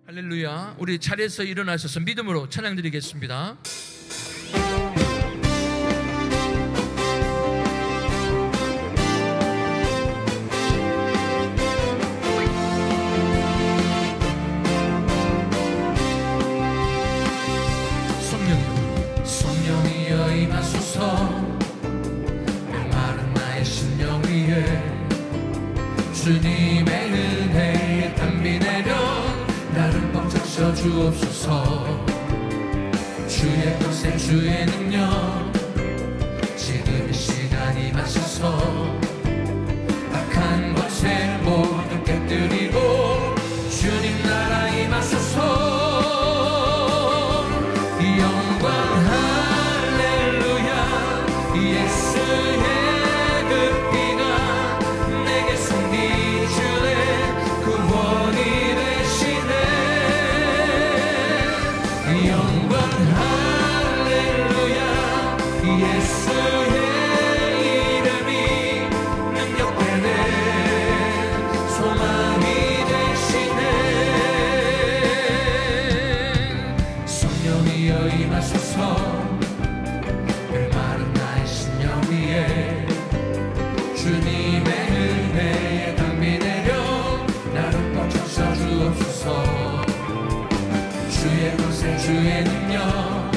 할렐루야. 우리 자리에서 일어나셔서 믿음으로 찬양 드리겠습니다. 성령이여 임하소서. 메마른 나의 심령 위에 주님의 은혜에 담비 내려 나를 꽉 적셔 주옵소서. 주의 권세 주의 능력 지금 이 시간 임하소서. 악한 것에 모두 깨뜨리고 주님 나라 임하소서. 영광 할렐루야. 예수의 그 피가 내게 생기 주네. 구원이 되시네. 영광 할렐루야. 예수의 이름이 능력되네. 소망이 되시네. 성령이여 임하소서. 메마른 나의 심령 위에 주님의 은혜에 담비 내려 나를 꽉 적셔 주옵소서. 주의 권세 주의 능력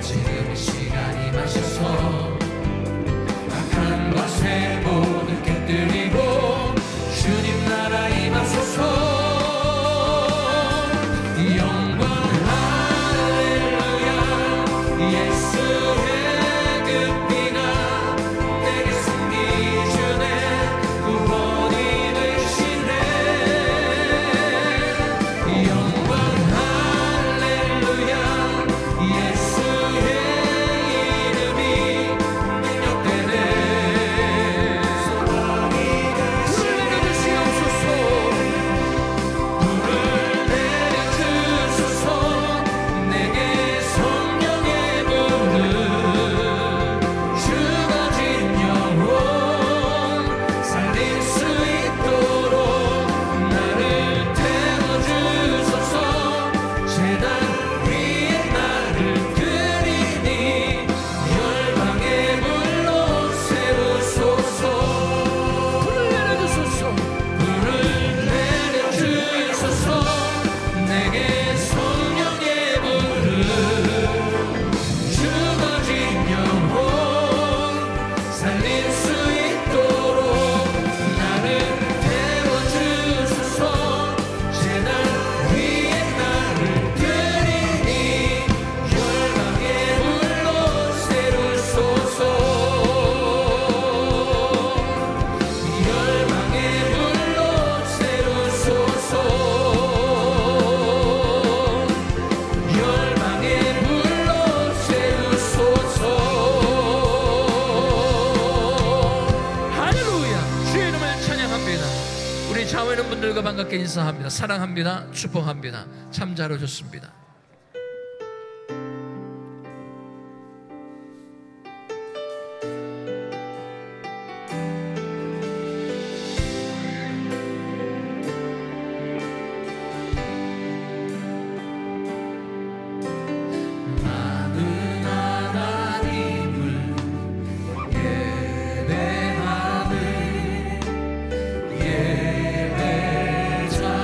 지금 이 시간 임하소서. 악한 것에 모두 깨뜨리고 주님 나라 임하소서. 영광 할렐루야. 예수의 그 피가 내게 승리 주네. 구원이 되시네. 영광 할렐루야. 예수의 이름이 능력되네. 소망이 되시네. 불을 내려주소서. 내게 성령의 불을 죽어진 영혼 살릴 수 있도록 나를 태워주소서. 제단 위에 나를 드리니 열방의 불로 세우소서. 불을 내려주소서. 불을 내려주소서. 내게 성령의 불을 죽어진 영혼 살릴 수 있도록 나를 태워주소서. 제단 위에 나를 드리니 열방의 불로 세우소서. 열방의 불로 세우소서. 열방의 불로 세우소서. 할렐루야. 주의 이름을 찬양합니다. 우리 좌우에 있는 분들과 반갑게 인사합니다. 사랑합니다. 축복합니다. 참 잘 오셨습니다. 많은 하나님을 예배하는 예배자입니다.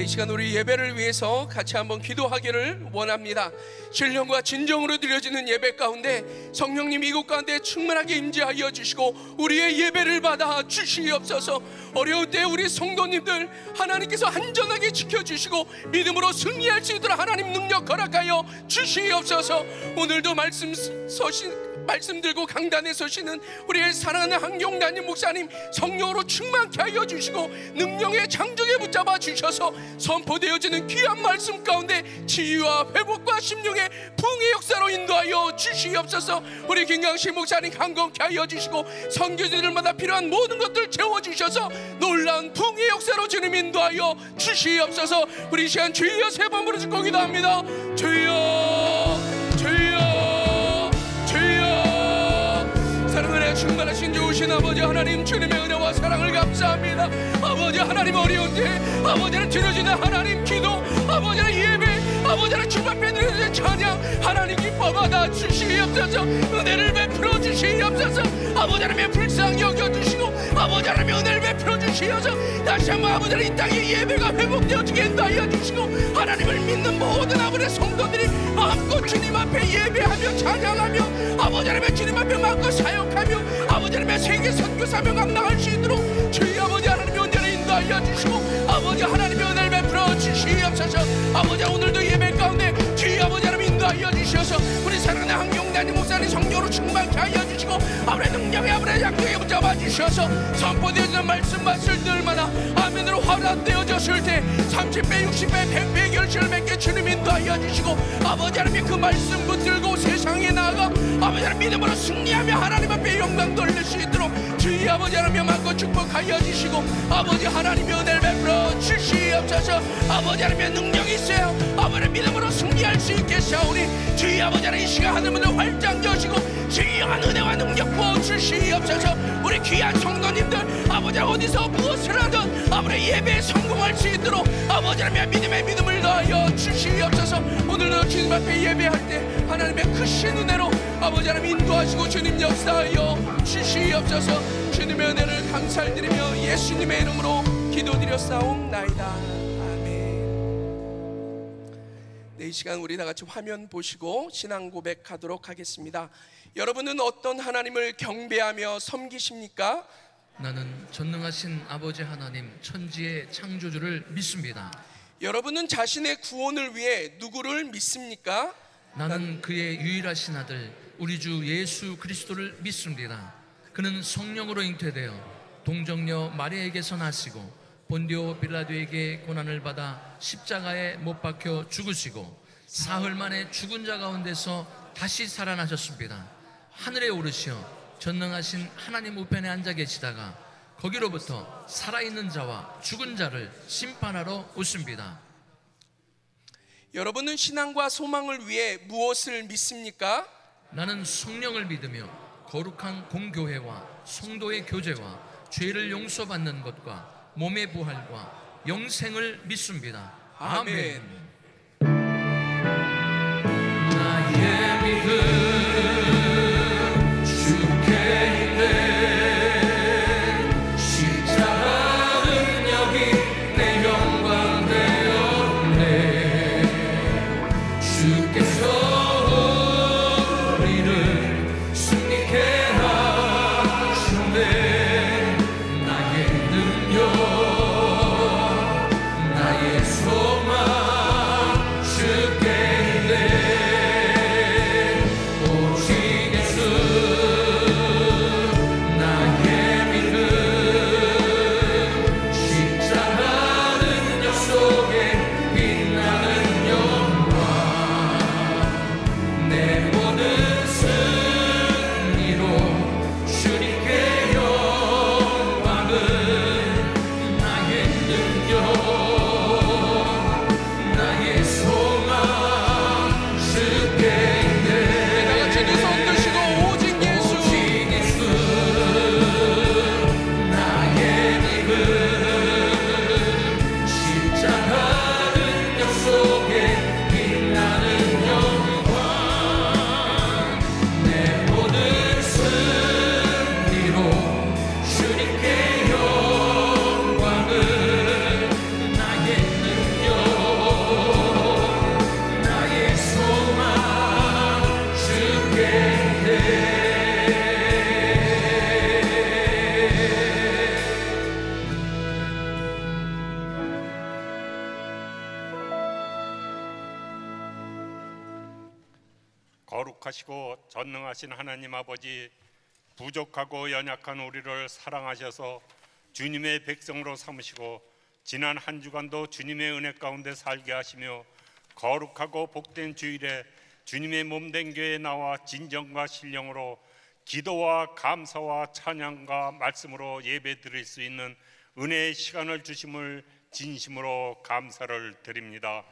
이 시간 우리 예배를 위해서 같이 한번 기도하기를 원합니다. 신령과 진정으로 드려지는 예배 가운데 성령님 이곳 가운데 충만하게 임재하여 주시고 우리의 예배를 받아 주시옵소서. 어려울 때 우리 성도님들 하나님께서 안전하게 지켜주시고 믿음으로 승리할 수 있도록 하나님 능력 허락하여 주시옵소서. 오늘도 말씀 들고 강단에 서시는 우리의 사랑하는 한경단님 목사님 성령으로 충만케 하여 주시고 능력의 장정에 붙잡아 주셔서 선포되어지는 귀한 말씀 가운데 치유와 회복과 심령의 부흥의 역사로 인도하여 주시옵소서. 우리 김강식 목사님 강건케 하여 주시고 선교지들마다 필요한 모든 것들 채워주셔서 놀라운 부흥의 역사로 주님 인도하여 주시옵소서. 우리 이 시간 주여 세 번 부르짖고 기도합니다. 주여 주여 주여. 사랑을 충만하신 좋으신 아버지 하나님, 주님의 은혜와 사랑을 감사합니다. 아버지 하나님, 어려운 때 아버지를 드려지는 하나님 기도, 아버지의 예배, 아버지를 주 앞에 드려지는 찬양 하나님 기뻐 받아 주시옵소서. 은혜를 베풀어 주시옵소서. 아버지 하나님의 불쌍히 여겨주시고 아버지 하나님의 은혜를 베풀어 주시옵소서. 다시 한번 아버지 하나님 이 땅의 예배가 회복되어지게 인도하여 주시고 하나님을 믿는 모든 아버지의 성도들이 마음껏 주님 앞에 예배하며 찬양하며 아버지 하나님의 주님 앞에 마음껏 사역하며 아버지 하나님의 세계 선교 사명 감당할 수 있도록 주의 아버지 하나님의 은혜를 인도하여 주시고 아버지 하나님의 은혜를 베풀어 주시옵소서. 아버지 오늘도 예배 가운데 주의 아버지 하나님 인도하여 주셔서 우리 사랑하는 한경단님 목사님 성령으로 충만케 하여 주시고 아버지 능력의 아버지 양쪽에 붙잡아 주셔서 선포되어지는 말씀들마다 아멘으로 활용되어졌을 때 30배 60배 100배 결실을 맺게 주님 인도하여 주시고 아버지 하나님 그 말씀 붙들고 세상에 나아가 아버지 하나님 믿음으로 승리하며 하나님 앞에 영광 돌릴 수 있도록 주의 아버지 하나님 마음껏 축복하여 주시고 아버지 하나님의 은혜를 베풀어 주시옵소서. 아버지 하나님의 능력이 있어요. 아버지 믿음으로 승리할 수 있게 사오니 주의 아버지 하나님 이 시간 하늘문을 활짝 여시고 주의한 은혜와 능력 부어 주시옵소서. 우리 귀한 성도님들 아버지 어디서 무엇을 하든 아버지 예배에 성공할 수 있도록 아버지 하나님의 믿음의 믿음을 더하여 주시옵소서. 오늘도 주님 앞에 예배할 때 하나님의 크신 은혜로 아버지 하나님 인도하시고 주님 역사하여 주시옵소서. 주님의 은혜를 감사드리며 예수님의 이름으로 기도드렸사옵나이다. 아멘. 네, 이 시간 우리 다 같이 화면 보시고 신앙 고백하도록 하겠습니다. 여러분은 어떤 하나님을 경배하며 섬기십니까? 나는 전능하신 아버지 하나님 천지의 창조주를 믿습니다. 여러분은 자신의 구원을 위해 누구를 믿습니까? 나는 그의 유일하신 아들 우리 주 예수 그리스도를 믿습니다. 그는 성령으로 잉태되어 동정녀 마리아에게서 나시고 본디오 빌라도에게 고난을 받아 십자가에 못 박혀 죽으시고 사흘 만에 죽은 자 가운데서 다시 살아나셨습니다. 하늘에 오르시어 전능하신 하나님 우편에 앉아 계시다가 거기로부터 살아있는 자와 죽은 자를 심판하러 오십니다. 여러분은 신앙과 소망을 위해 무엇을 믿습니까? 나는 성령을 믿으며 거룩한 공교회와 성도의 교제와 죄를 용서받는 것과 몸의 부활과 영생을 믿습니다. 아멘. 나의 믿음 나의 소망 거룩하시고 전능하신 하나님 아버지, 부족하고 연약한 우리를 사랑하셔서 주님의 백성으로 삼으시고 지난 한 주간도 주님의 은혜 가운데 살게 하시며 거룩하고 복된 주일에 주님의 몸된 교회에 나와 진정과 신령으로 기도와 감사와 찬양과 말씀으로 예배 드릴 수 있는 은혜의 시간을 주심을 진심으로 감사를 드립니다.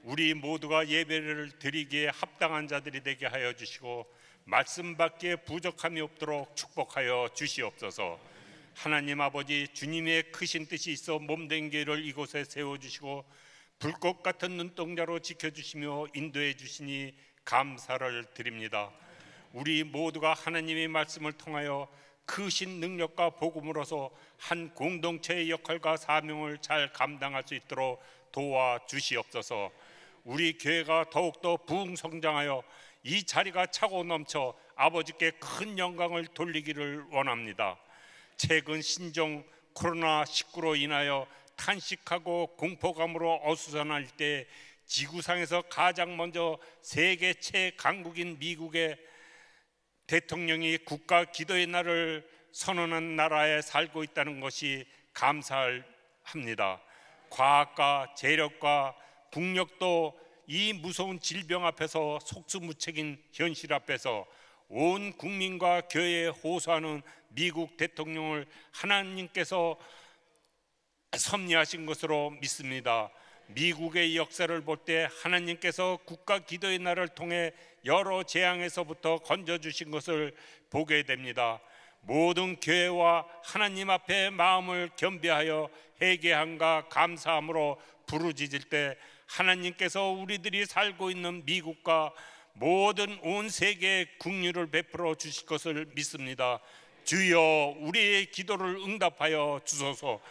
우리 모두가 예배를 드리기에 합당한 자들이 되게 하여 주시고 말씀 받기에 부족함이 없도록 축복하여 주시옵소서. 하나님 아버지, 주님의 크신 뜻이 있어 몸된 교회를 이곳에 세워주시고 불꽃 같은 눈동자로 지켜주시며 인도해 주시니 감사를 드립니다. 우리 모두가 하나님의 말씀을 통하여 크신 능력과 복음으로서 한 공동체의 역할과 사명을 잘 감당할 수 있도록 도와주시옵소서. 우리 교회가 더욱더 부흥성장하여 이 자리가 차고 넘쳐 아버지께 큰 영광을 돌리기를 원합니다. 최근 신종 코로나19로 인하여 탄식하고 공포감으로 어수선할 때 지구상에서 가장 먼저 세계 최강국인 미국의 대통령이 국가 기도의 날을 선언한 나라에 살고 있다는 것이 감사합니다. 과학과 재력과 국력도 이 무서운 질병 앞에서 속수무책인 현실 앞에서 온 국민과 교회에 호소하는 미국 대통령을 하나님께서 섭리하신 것으로 믿습니다. 미국의 역사를 볼 때 하나님께서 국가 기도의 날을 통해 여러 재앙에서부터 건져주신 것을 보게 됩니다. 모든 교회와 하나님 앞에 마음을 겸비하여 회개함과 감사함으로 부르짖을 때 하나님께서 우리들이 살고 있는 미국과 모든 온 세계에 긍휼을 베풀어 주실 것을 믿습니다. 주여, 우리의 기도를 응답하여 주소서.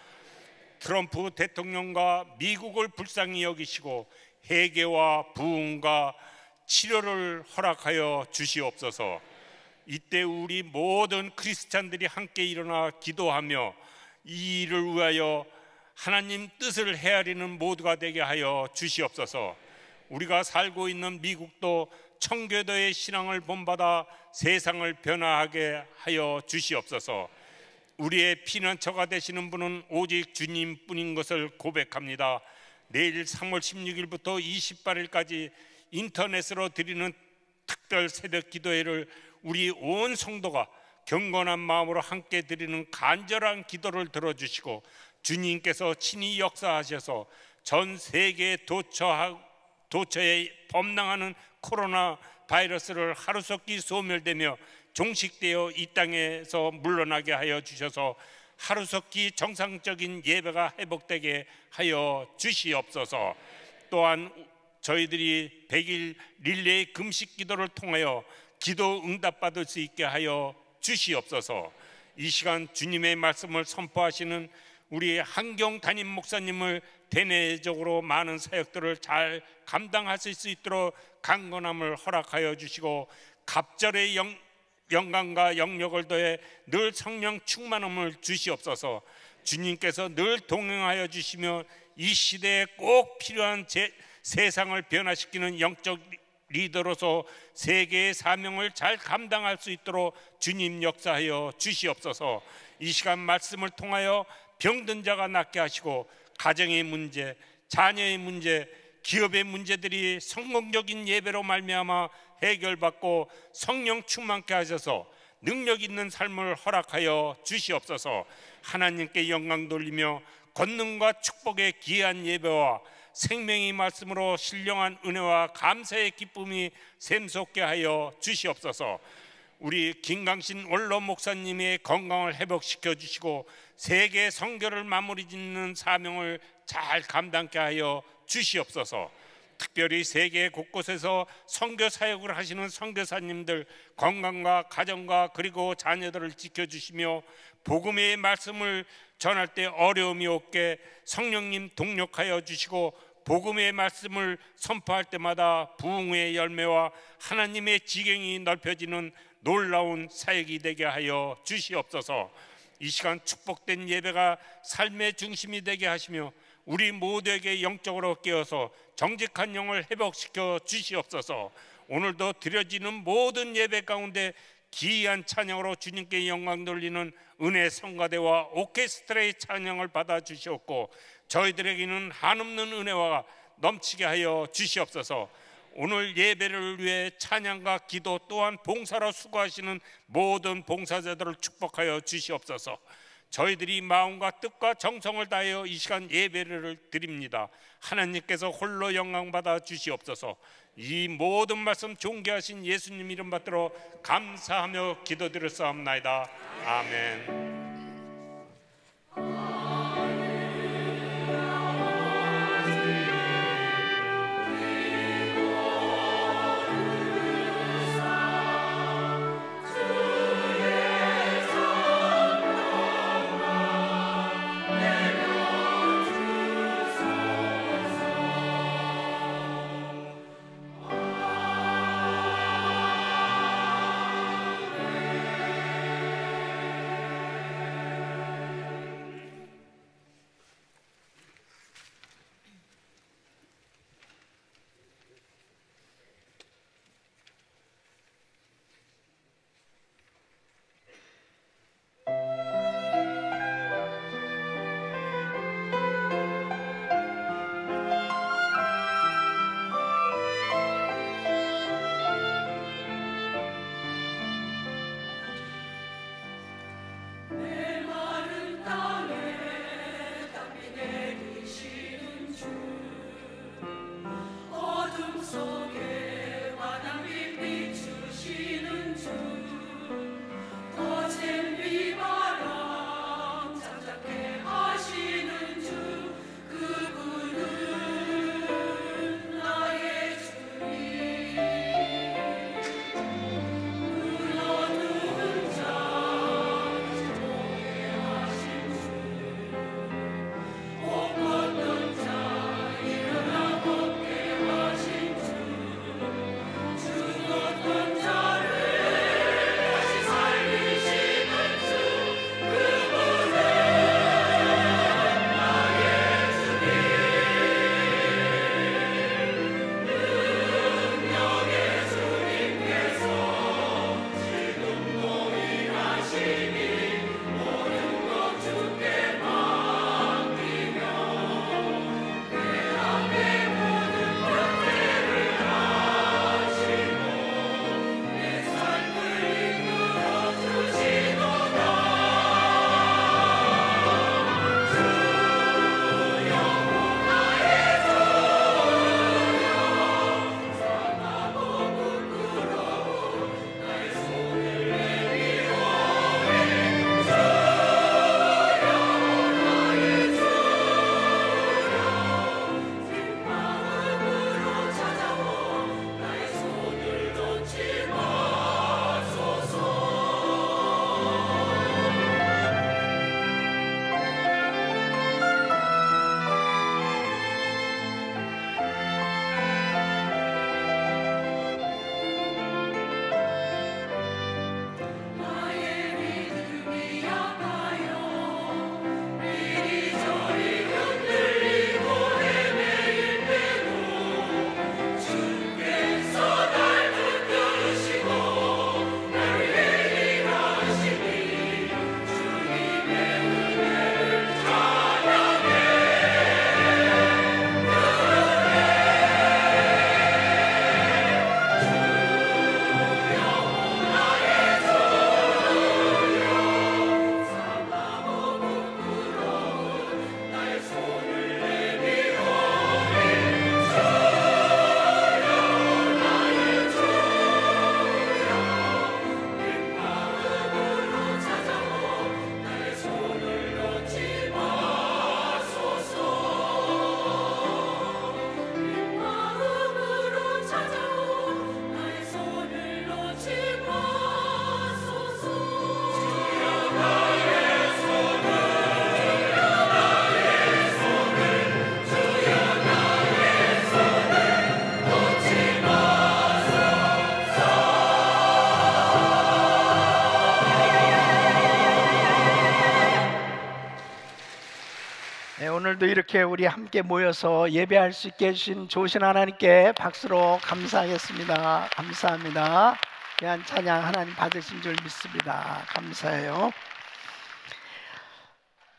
트럼프 대통령과 미국을 불쌍히 여기시고 회개와 부흥과 치료를 허락하여 주시옵소서. 이때 우리 모든 크리스찬들이 함께 일어나 기도하며 이 일을 위하여 하나님 뜻을 헤아리는 모두가 되게 하여 주시옵소서. 우리가 살고 있는 미국도 청교도의 신앙을 본받아 세상을 변화하게 하여 주시옵소서. 우리의 피난처가 되시는 분은 오직 주님뿐인 것을 고백합니다. 내일 3월 16일부터 28일까지 인터넷으로 드리는 특별 새벽 기도회를 우리 온 성도가 경건한 마음으로 함께 드리는 간절한 기도를 들어주시고 주님께서 친히 역사하셔서 전 세계에 도처에 범람하는 코로나 바이러스를 하루속히 소멸되며 종식되어 이 땅에서 물러나게 하여 주셔서 하루속히 정상적인 예배가 회복되게 하여 주시옵소서. 또한 저희들이 100일 릴레이 금식 기도를 통하여 기도 응답받을 수 있게 하여 주시옵소서. 이 시간 주님의 말씀을 선포하시는 우리 한경 담임 목사님을 대내적으로 많은 사역들을 잘 감당하실 수 있도록 강건함을 허락하여 주시고 갑절의 영광과 영역을 더해 늘 성령 충만함을 주시옵소서. 주님께서 늘 동행하여 주시며 이 시대에 꼭 필요한 세상을 변화시키는 영적 리더로서 세계의 사명을 잘 감당할 수 있도록 주님 역사하여 주시옵소서. 이 시간 말씀을 통하여 병든 자가 낫게 하시고 가정의 문제, 자녀의 문제, 기업의 문제들이 성공적인 예배로 말미암아 해결받고 성령 충만케 하셔서 능력 있는 삶을 허락하여 주시옵소서. 하나님께 영광 돌리며 권능과 축복의 귀한 예배와 생명의 말씀으로 신령한 은혜와 감사의 기쁨이 샘솟게 하여 주시옵소서. 우리 김강신 원로 목사님의 건강을 회복시켜 주시고 세계 선교를 마무리 짓는 사명을 잘 감당케 하여 주시옵소서. 특별히 세계 곳곳에서 선교 사역을 하시는 선교사님들 건강과 가정과 그리고 자녀들을 지켜주시며 복음의 말씀을 전할 때 어려움이 없게 성령님 동력하여 주시고 복음의 말씀을 선포할 때마다 부흥의 열매와 하나님의 지경이 넓혀지는 놀라운 사역이 되게 하여 주시옵소서. 이 시간 축복된 예배가 삶의 중심이 되게 하시며 우리 모두에게 영적으로 깨어서 정직한 영을 회복시켜 주시옵소서. 오늘도 드려지는 모든 예배 가운데 기이한 찬양으로 주님께 영광 돌리는 은혜 성가대와 오케스트라의 찬양을 받아 주시옵고 저희들에게는 한없는 은혜와 넘치게 하여 주시옵소서. 오늘 예배를 위해 찬양과 기도 또한 봉사로 수고하시는 모든 봉사자들을 축복하여 주시옵소서. 저희들이 마음과 뜻과 정성을 다하여 이 시간 예배를 드립니다. 하나님께서 홀로 영광 받아 주시옵소서. 이 모든 말씀 존귀하신 예수님 이름 받들어 감사하며 기도드렸사옵나이다. 아멘. 네, 오늘도 이렇게 우리 함께 모여서 예배할 수 있게 해주신 좋으신 하나님께 박수로 감사하겠습니다. 감사합니다. 귀한 찬양 하나님 받으신 줄 믿습니다. 감사해요.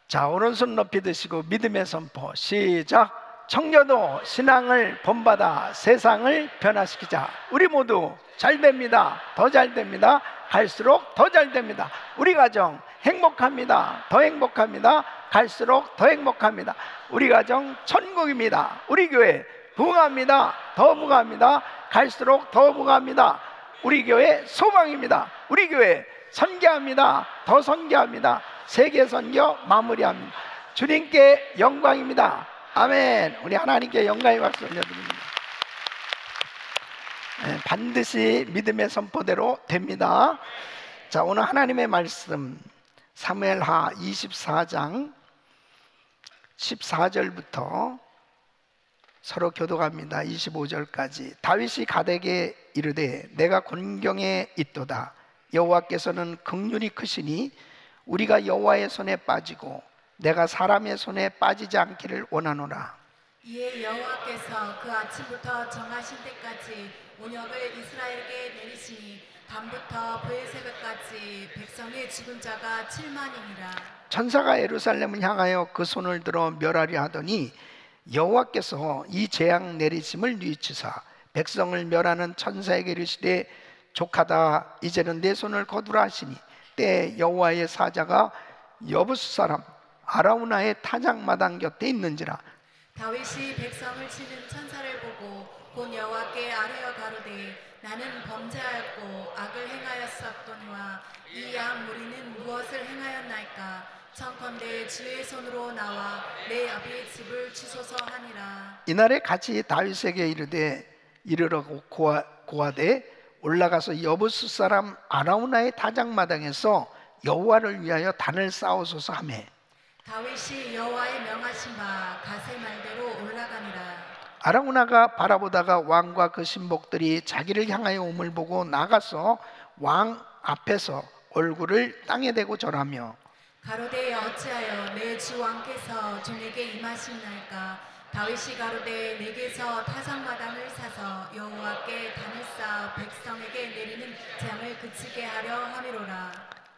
자, 오른손 높이 드시고 믿음의 선포 시작. 청년도 신앙을 본받아 세상을 변화시키자. 우리 모두 잘 됩니다. 더 잘 됩니다. 갈수록 더 잘 됩니다. 우리 가정 행복합니다. 더 행복합니다. 갈수록 더 행복합니다. 우리 가정 천국입니다. 우리 교회 부흥합니다. 더 부흥합니다. 갈수록 더 부흥합니다. 우리 교회 소망입니다. 우리 교회 선교합니다. 더 선교합니다. 세계 선교 마무리합니다. 주님께 영광입니다. 아멘. 우리 하나님께 영광의 박수 올려드립니다. 네, 반드시 믿음의 선포대로 됩니다. 자, 오늘 하나님의 말씀 사무엘하 24장 14절부터 서로 교독합니다. 25절까지. 다윗이 갓에게 이르되 내가 곤경에 있도다. 여호와께서는 긍휼이 크시니 우리가 여호와의 손에 빠지고 내가 사람의 손에 빠지지 않기를 원하노라. 이에 여호와께서 그 아침부터 정하신 때까지 온역을 이스라엘에게 내리시니 밤부터 부엘세바까지 백성의 죽은 자가 7만이니라. 천사가 예루살렘을 향하여 그 손을 들어 멸하려 하더니 여호와께서 이 재앙 내리심을 뉘치사 백성을 멸하는 천사에게 이르시되 족하다. 이제는 내 손을 거두라 하시니 때 여호와의 사자가 여부스 사람 아라우나의 타작마당 곁에 있는지라. 다윗이 백성을 치는 천사를 보고 곧 여호와께 아뢰어 가로되 나는 범죄하였고 악을 행하였었거니와 이 양 무리는 무엇을 행하였나이까. 청컨대 주의 손으로 나와 내 아비의 집을 주소서 하니라. 이날에 같이 다윗에게 이르라고 고하되 올라가서 여부스 사람 아라우나의 타작마당에서 여호와를 위하여 단을 쌓으소서 하매 다윗이 여호와의 명하신 바 가세 말대로 올라가니라. 아라우나가 바라보다가 왕과 그 신복들이 자기를 향하여 옴을 보고 나가서 왕 앞에서 얼굴을 땅에 대고 절하며 가로되 어찌하여 내 주 왕께서 종에게 임하시나이까. 다윗이 가로되 내게서 타작마당을 사서 여호와께 단을 쌓아 백성에게 내리는 재앙을 그치게 하려 함이로라.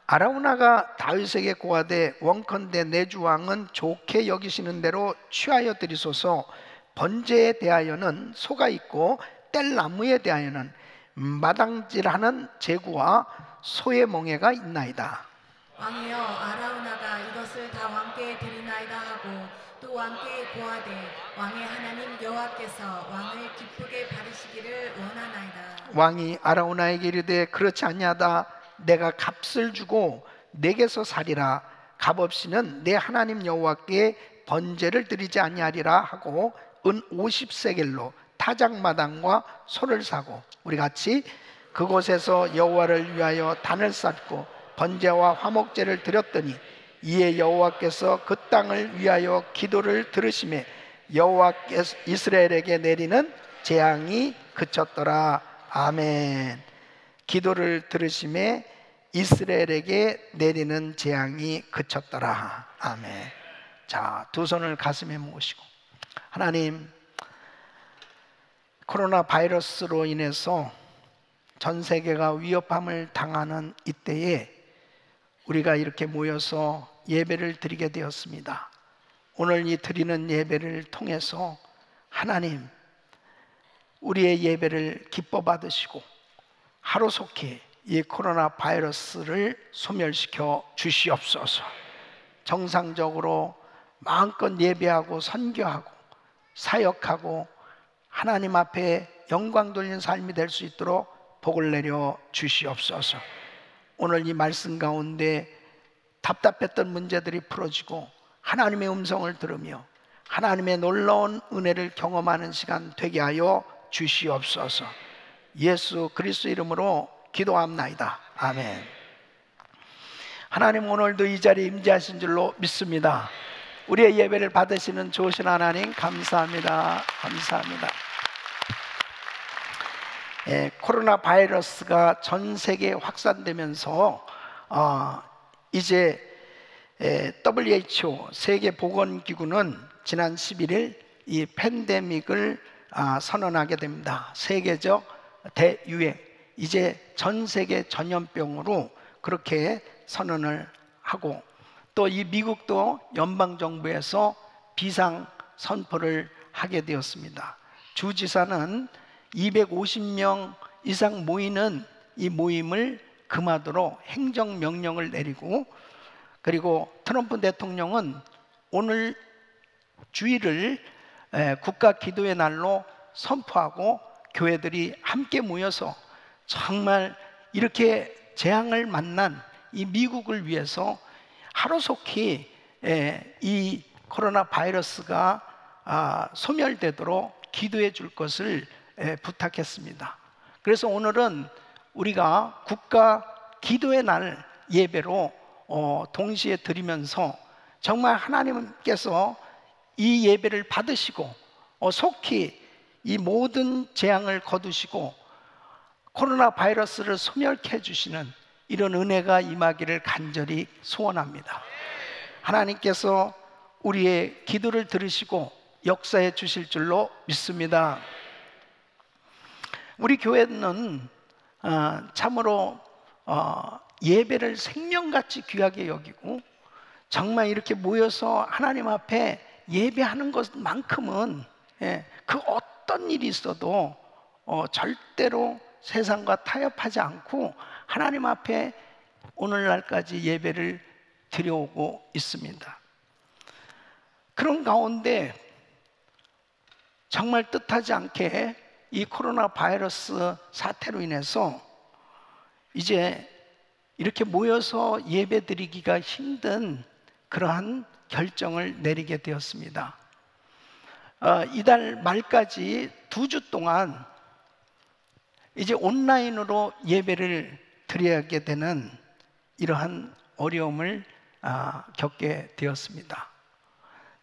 아라우나가 다윗에게 고하되 원컨대 내 주 왕은 좋게 여기시는 대로 취하여 드리소서. 번제에 대하여는 소가 있고 뗄나무에 대하여는 마당질하는 제구와 소의 멍에가 있나이다. 왕이여 아라우나가 이것을 다 왕께 드리나이다 하고 또 왕께 고하되 왕의 하나님 여호와께서 왕을 기쁘게 바르시기를 원하나이다. 왕이 아라우나에게 이르되 그렇지 아니하다. 내가 값을 주고 내게서 살이라. 값 없이는 내 하나님 여호와께 번제를 드리지 아니하리라 하고 은 50세겔로 타작마당과 소를 사고 우리 같이 그곳에서 여호와를 위하여 단을 쌓고 번제와 화목제를 드렸더니 이에 여호와께서 그 땅을 위하여 기도를 들으시매 여호와께서 이스라엘에게 내리는 재앙이 그쳤더라. 아멘. 기도를 들으시매 이스라엘에게 내리는 재앙이 그쳤더라. 아멘. 자, 두 손을 가슴에 모시고 하나님, 코로나 바이러스로 인해서 전 세계가 위협함을 당하는 이때에 우리가 이렇게 모여서 예배를 드리게 되었습니다. 오늘 이 드리는 예배를 통해서 하나님, 우리의 예배를 기뻐 받으시고 하루속히 이 코로나 바이러스를 소멸시켜 주시옵소서. 정상적으로 마음껏 예배하고 선교하고 사역하고 하나님 앞에 영광 돌리는 삶이 될 수 있도록 복을 내려 주시옵소서. 오늘 이 말씀 가운데 답답했던 문제들이 풀어지고 하나님의 음성을 들으며 하나님의 놀라운 은혜를 경험하는 시간 되게 하여 주시옵소서. 예수 그리스도 이름으로 기도합나이다. 아멘. 하나님, 오늘도 이 자리에 임재하신 줄로 믿습니다. 우리의 예배를 받으시는 좋으신 하나님 감사합니다. 감사합니다. 코로나 바이러스가 전 세계에 확산되면서 이제 WHO 세계보건기구는 지난 11일 이 팬데믹을 선언하게 됩니다. 세계적 대유행, 이제 전 세계 전염병으로 그렇게 선언을 하고, 또 이 미국도 연방정부에서 비상 선포를 하게 되었습니다. 주지사는 250명 이상 모이는 이 모임을 금하도록 행정명령을 내리고, 그리고 트럼프 대통령은 오늘 주일을 국가 기도의 날로 선포하고 교회들이 함께 모여서 정말 이렇게 재앙을 만난 이 미국을 위해서 하루속히 이 코로나 바이러스가 소멸되도록 기도해 줄 것을 부탁했습니다. 그래서 오늘은 우리가 국가 기도의 날 예배로 동시에 드리면서 정말 하나님께서 이 예배를 받으시고 속히 이 모든 재앙을 거두시고 코로나 바이러스를 소멸케 해주시는 이런 은혜가 임하기를 간절히 소원합니다. 하나님께서 우리의 기도를 들으시고 역사해 주실 줄로 믿습니다. 우리 교회는 참으로 예배를 생명같이 귀하게 여기고, 정말 이렇게 모여서 하나님 앞에 예배하는 것만큼은 그 어떤 일이 있어도 절대로 세상과 타협하지 않고 하나님 앞에 오늘날까지 예배를 드려오고 있습니다. 그런 가운데 정말 뜻하지 않게 이 코로나 바이러스 사태로 인해서 이제 이렇게 모여서 예배 드리기가 힘든 그러한 결정을 내리게 되었습니다. 이달 말까지 2주 동안 이제 온라인으로 예배를 드려야게 되는 이러한 어려움을 겪게 되었습니다.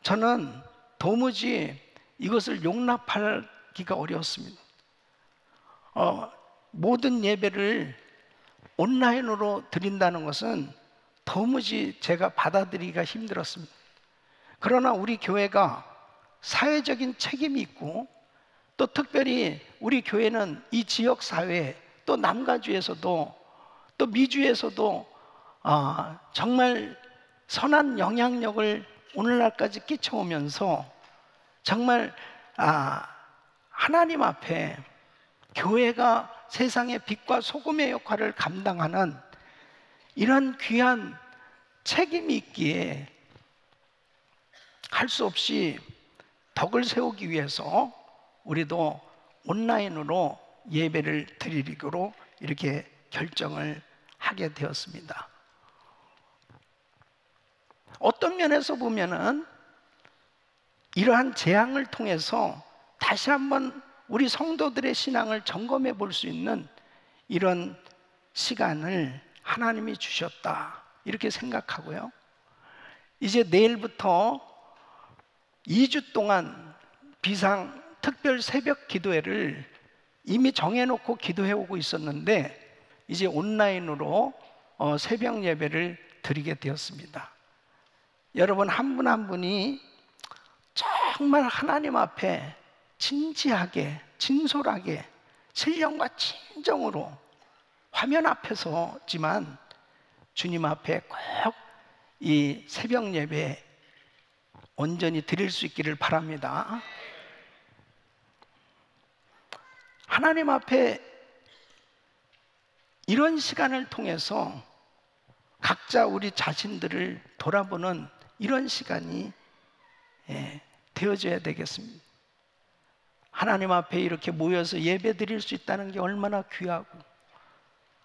저는 도무지 이것을 용납하기가 어려웠습니다. 모든 예배를 온라인으로 드린다는 것은 도무지 제가 받아들이기가 힘들었습니다. 그러나 우리 교회가 사회적인 책임이 있고, 또 특별히 우리 교회는 이 지역 사회, 또 남가주에서도 또 미주에서도 정말 선한 영향력을 오늘날까지 끼쳐오면서 정말 하나님 앞에 교회가 세상의 빛과 소금의 역할을 감당하는 이런 귀한 책임이 있기에 할 수 없이 덕을 세우기 위해서 우리도 온라인으로 예배를 드리기로 이렇게 결정을 하게 되었습니다. 어떤 면에서 보면은 이러한 재앙을 통해서 다시 한번 우리 성도들의 신앙을 점검해 볼 수 있는 이런 시간을 하나님이 주셨다, 이렇게 생각하고요. 이제 내일부터 2주 동안 비상 특별 새벽 기도회를 이미 정해놓고 기도해 오고 있었는데, 이제 온라인으로 새벽 예배를 드리게 되었습니다. 여러분 한 분 한 분이 정말 하나님 앞에 진지하게, 진솔하게, 신령과 진정으로 화면 앞에서지만 주님 앞에 꼭 이 새벽 예배 온전히 드릴 수 있기를 바랍니다. 하나님 앞에 이런 시간을 통해서 각자 우리 자신들을 돌아보는 이런 시간이 되어져야 되겠습니다. 하나님 앞에 이렇게 모여서 예배 드릴 수 있다는 게 얼마나 귀하고,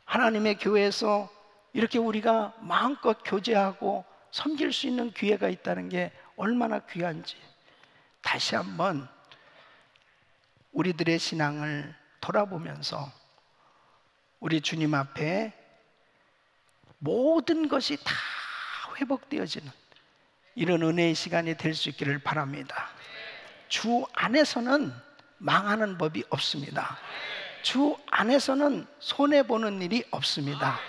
하나님의 교회에서 이렇게 우리가 마음껏 교제하고 섬길 수 있는 기회가 있다는 게 얼마나 귀한지 다시 한번 우리들의 신앙을 돌아보면서 우리 주님 앞에 모든 것이 다 회복되어지는 이런 은혜의 시간이 될 수 있기를 바랍니다. 주 안에서는 망하는 법이 없습니다. 주 안에서는 손해보는 일이 없습니다.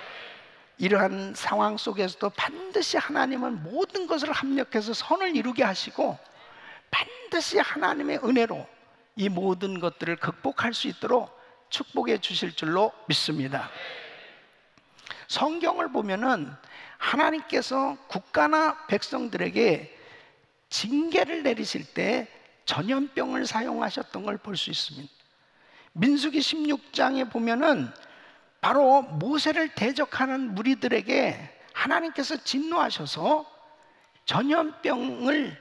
이러한 상황 속에서도 반드시 하나님은 모든 것을 합력해서 선을 이루게 하시고 반드시 하나님의 은혜로 이 모든 것들을 극복할 수 있도록 축복해 주실 줄로 믿습니다. 성경을 보면은 하나님께서 국가나 백성들에게 징계를 내리실 때 전염병을 사용하셨던 걸 볼 수 있습니다. 민수기 16장에 보면은 바로 모세를 대적하는 무리들에게 하나님께서 진노하셔서 전염병을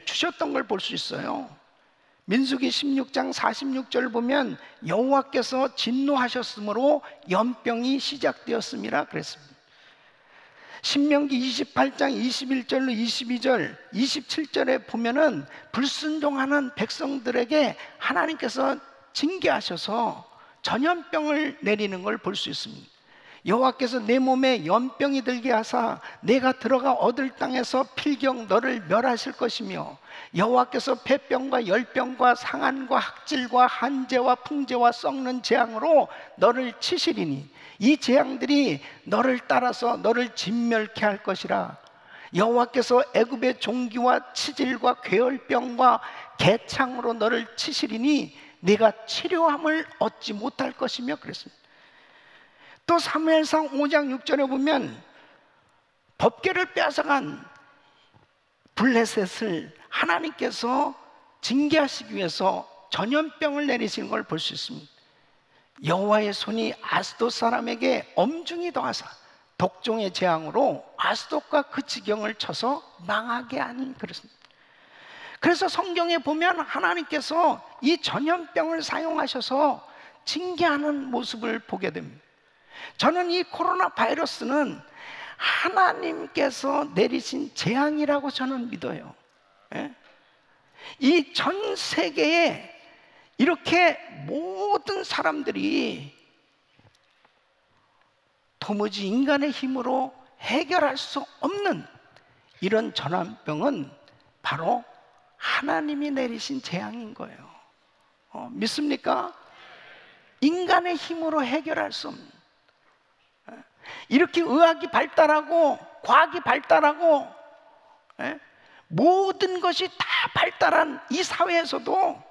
주셨던 걸 볼 수 있어요. 민수기 16장 46절 보면 여호와께서 진노하셨으므로 연병이 시작되었음이라 그랬습니다. 신명기 28장 21절로 22절, 27절에 보면은 불순종하는 백성들에게 하나님께서 징계하셔서 전염병을 내리는 걸 볼 수 있습니다. 여호와께서 내 몸에 연병이 들게 하사 내가 들어가 얻을 땅에서 필경 너를 멸하실 것이며 여호와께서 폐병과 열병과 상한과 학질과 한재와 풍재와 썩는 재앙으로 너를 치시리니 이 재앙들이 너를 따라서 너를 진멸케 할 것이라. 여호와께서 애굽의 종기와 치질과 괴혈병과 개창으로 너를 치시리니 네가 치료함을 얻지 못할 것이며 그랬습니다. 또 사무엘상 5장 6절에 보면 법궤를 빼앗아간 블레셋을 하나님께서 징계하시기 위해서 전염병을 내리시는 걸 볼 수 있습니다. 여호와의 손이 아스돗 사람에게 엄중히 더하사 독종의 재앙으로 아스돗과 그 지경을 쳐서 망하게 하는 그렇습니다. 그래서 성경에 보면 하나님께서 이 전염병을 사용하셔서 징계하는 모습을 보게 됩니다. 저는 이 코로나 바이러스는 하나님께서 내리신 재앙이라고 저는 믿어요. 이 전 세계에 이렇게 모든 사람들이 도무지 인간의 힘으로 해결할 수 없는 이런 전염병은 바로 하나님이 내리신 재앙인 거예요. 믿습니까? 인간의 힘으로 해결할 수 없는, 이렇게 의학이 발달하고 과학이 발달하고 모든 것이 다 발달한 이 사회에서도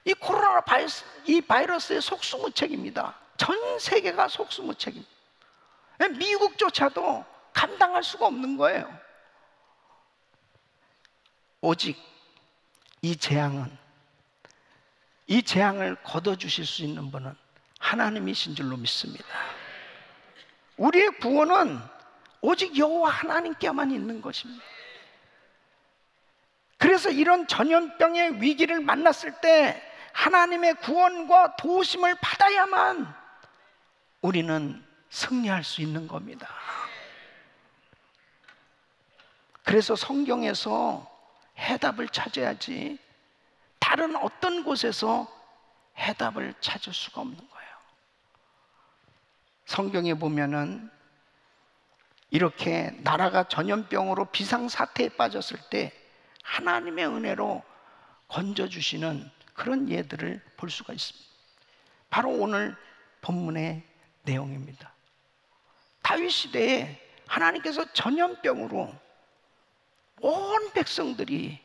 이 코로나 바이러스의 속수무책입니다. 전 세계가 속수무책입니다. 미국조차도 감당할 수가 없는 거예요. 오직 이 재앙을 걷어주실 수 있는 분은 하나님이신 줄로 믿습니다. 우리의 구원은 오직 여호와 하나님께만 있는 것입니다. 그래서 이런 전염병의 위기를 만났을 때 하나님의 구원과 도우심을 받아야만 우리는 승리할 수 있는 겁니다. 그래서 성경에서 해답을 찾아야지 다른 어떤 곳에서 해답을 찾을 수가 없는 거예요. 성경에 보면은 이렇게 나라가 전염병으로 비상사태에 빠졌을 때 하나님의 은혜로 건져주시는 그런 예들을 볼 수가 있습니다. 바로 오늘 본문의 내용입니다. 다윗 시대에 하나님께서 전염병으로 온 백성들이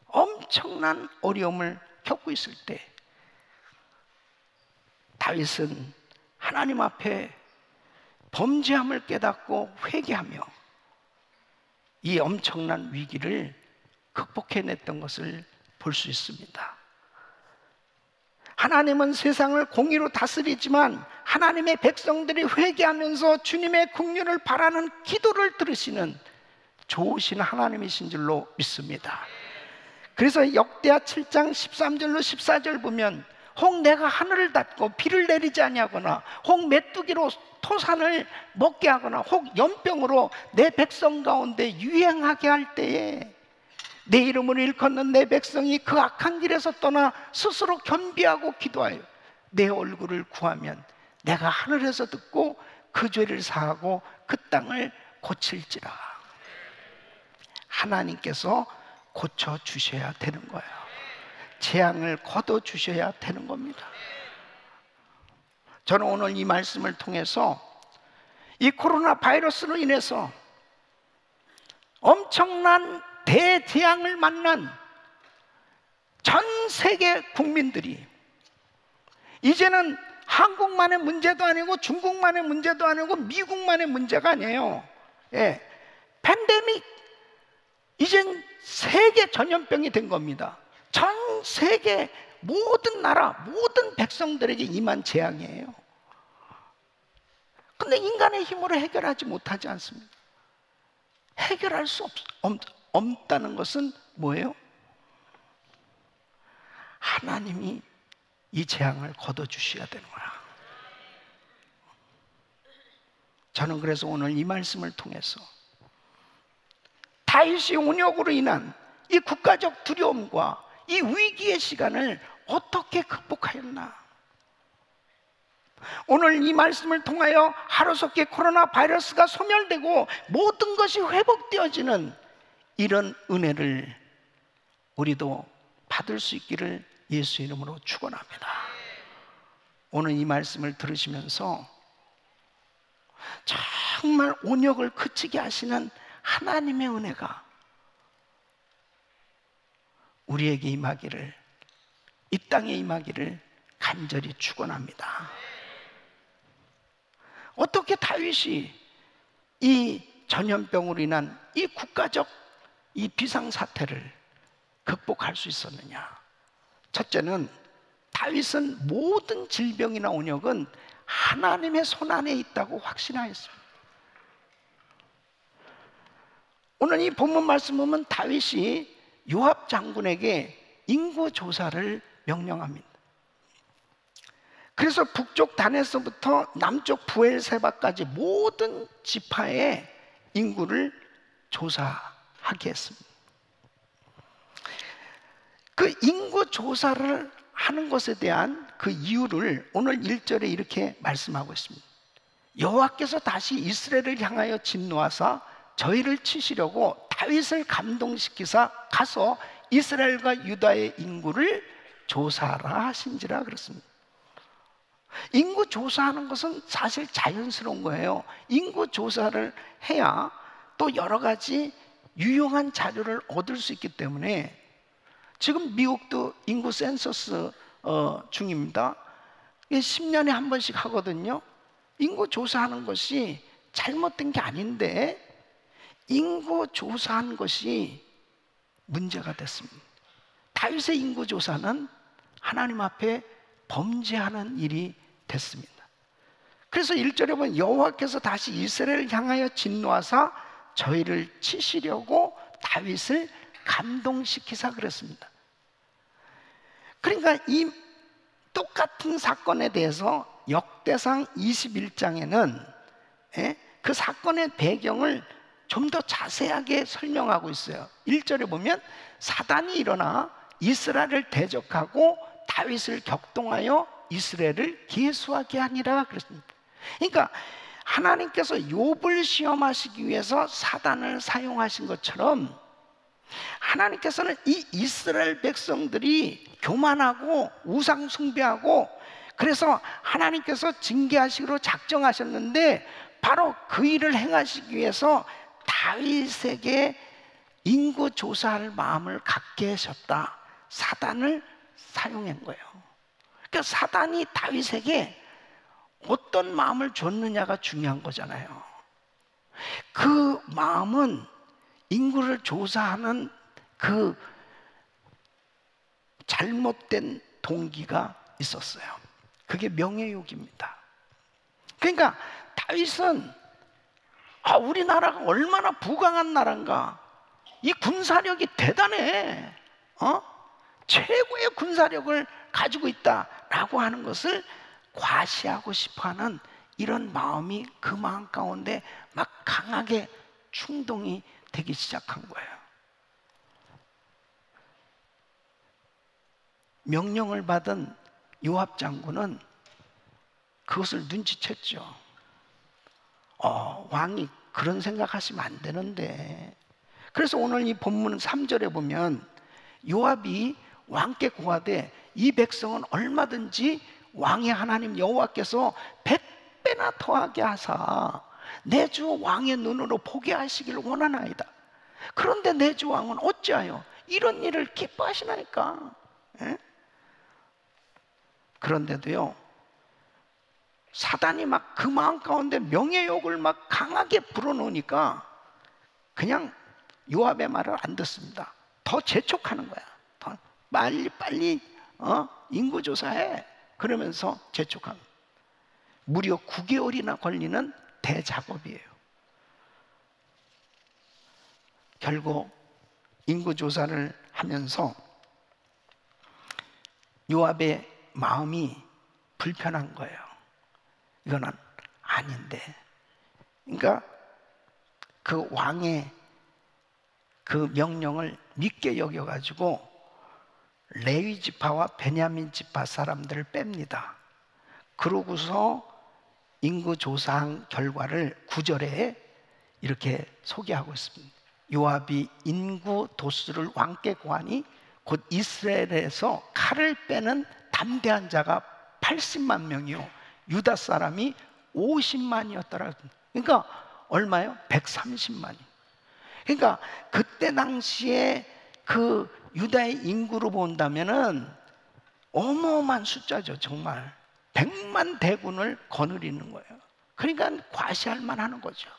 엄청난 어려움을 겪고 있을 때 다윗은 하나님 앞에 범죄함을 깨닫고 회개하며 이 엄청난 위기를 극복해냈던 것을 볼 수 있습니다. 하나님은 세상을 공의로 다스리지만 하나님의 백성들이 회개하면서 주님의 긍휼을 바라는 기도를 들으시는 좋으신 하나님이신 줄로 믿습니다. 그래서 역대하 7장 13절로 14절 보면 혹 내가 하늘을 닫고 비를 내리지 아니하거나 혹 메뚜기로 토산을 먹게 하거나 혹 연병으로 내 백성 가운데 유행하게 할 때에 내 이름을 일컫는 내 백성이 그 악한 길에서 떠나 스스로 겸비하고 기도하여 내 얼굴을 구하면 내가 하늘에서 듣고 그 죄를 사하고 그 땅을 고칠지라. 하나님께서 고쳐주셔야 되는 거예요. 재앙을 거둬주셔야 되는 겁니다. 저는 오늘 이 말씀을 통해서 이 코로나 바이러스로 인해서 엄청난 대재앙을 만난 전 세계 국민들이 이제는 한국만의 문제도 아니고 중국만의 문제도 아니고 미국만의 문제가 아니에요. 예, 팬데믹, 이젠 세계 전염병이 된 겁니다. 전 세계 모든 나라, 모든 백성들에게 임한 재앙이에요. 근데 인간의 힘으로 해결하지 못하지 않습니다. 해결할 수 없다는 것은 뭐예요? 하나님이 이 재앙을 거둬주셔야 되는 거야. 저는 그래서 오늘 이 말씀을 통해서 다윗이 온역으로 인한 이 국가적 두려움과 이 위기의 시간을 어떻게 극복하였나? 오늘 이 말씀을 통하여 하루속히 코로나 바이러스가 소멸되고 모든 것이 회복되어지는 이런 은혜를 우리도 받을 수 있기를 예수 이름으로 축원합니다. 오늘 이 말씀을 들으시면서 정말 온역을 그치게 하시는 하나님의 은혜가 우리에게 임하기를, 이 땅에 임하기를 간절히 축원합니다. 어떻게 다윗이 이 전염병으로 인한 이 국가적 이 비상사태를 극복할 수 있었느냐? 첫째는 다윗은 모든 질병이나 온역은 하나님의 손안에 있다고 확신하였습니다. 오늘 이 본문 말씀 보면 다윗이 요압 장군에게 인구 조사를 명령합니다. 그래서 북쪽 단에서부터 남쪽 부엘세바까지 모든 지파의 인구를 조사하게 했습니다. 그 인구 조사를 하는 것에 대한 그 이유를 오늘 1절에 이렇게 말씀하고 있습니다. 여호와께서 다시 이스라엘을 향하여 진노하사 저희를 치시려고 다윗을 감동시키사 가서 이스라엘과 유다의 인구를 조사하라 하신지라 그랬습니다. 인구 조사하는 것은 사실 자연스러운 거예요. 인구 조사를 해야 또 여러 가지 유용한 자료를 얻을 수 있기 때문에 지금 미국도 인구 센서스 중입니다. 10년에 한 번씩 하거든요. 인구 조사하는 것이 잘못된 게 아닌데 인구 조사한 것이 문제가 됐습니다. 다윗의 인구 조사는 하나님 앞에 범죄하는 일이 됐습니다. 그래서 1절에 보면 여호와께서 다시 이스라엘을 향하여 진노하사 저희를 치시려고 다윗을 감동시키사 그랬습니다. 그러니까 이 똑같은 사건에 대해서 역대상 21장에는 그 사건의 배경을 좀 더 자세하게 설명하고 있어요. 1절에 보면 사단이 일어나 이스라엘을 대적하고 다윗을 격동하여 이스라엘을 계수하게 하니라 그랬습니다. 그러니까 하나님께서 욥을 시험하시기 위해서 사단을 사용하신 것처럼 하나님께서는 이 이스라엘 백성들이 교만하고 우상 숭배하고 그래서 하나님께서 징계하시기로 작정하셨는데 바로 그 일을 행하시기 위해서 다윗에게 인구 조사할 마음을 갖게 하셨다. 사단을 사용한 거예요. 그러니까 사단이 다윗에게 어떤 마음을 줬느냐가 중요한 거잖아요. 그 마음은 인구를 조사하는 그 잘못된 동기가 있었어요. 그게 명예욕입니다. 그러니까 다윗은 우리나라가 얼마나 부강한 나라인가, 이 군사력이 대단해, 최고의 군사력을 가지고 있다라고 하는 것을 과시하고 싶어하는 이런 마음이 그 마음 가운데 막 강하게 충동이 되기 시작한 거예요. 명령을 받은 요압 장군은 그것을 눈치챘죠. 왕이 그런 생각하시면 안 되는데. 그래서 오늘 이 본문 3절에 보면 요압이 왕께 고하되 이 백성은 얼마든지 왕의 하나님 여호와께서 100배나 더하게 하사 내 주 왕의 눈으로 보게 하시기를 원하나이다. 그런데 내 주 왕은 어찌하여 이런 일을 기뻐하시나이까? 예? 그런데도요, 사단이 막 그 마음 가운데 명예욕을 막 강하게 불어넣으니까 그냥 요압의 말을 안 듣습니다. 더 재촉하는 거야. 더 빨리 인구 조사해. 그러면서 재촉합니다. 무려 9개월이나 걸리는 대작업이에요. 결국 인구 조사를 하면서 요압의 마음이 불편한 거예요. 이거는 아닌데. 그러니까 그 왕의 그 명령을 믿게 여겨가지고 레위 지파와 베냐민 지파 사람들을 뺍니다. 그러고서 인구 조사한 결과를 9절에 이렇게 소개하고 있습니다. 요압이 인구 도수를 왕께 고하니 곧 이스라엘에서 칼을 빼는 담대한 자가 80만 명이요 유다 사람이 50만이었더라. 그러니까 얼마요? 130만이. 그러니까 그때 당시에 그 유다의 인구로 본다면은 어마어마한 숫자죠. 정말 100만 대군을 거느리는 거예요. 그러니까 과시할 만하는 거죠.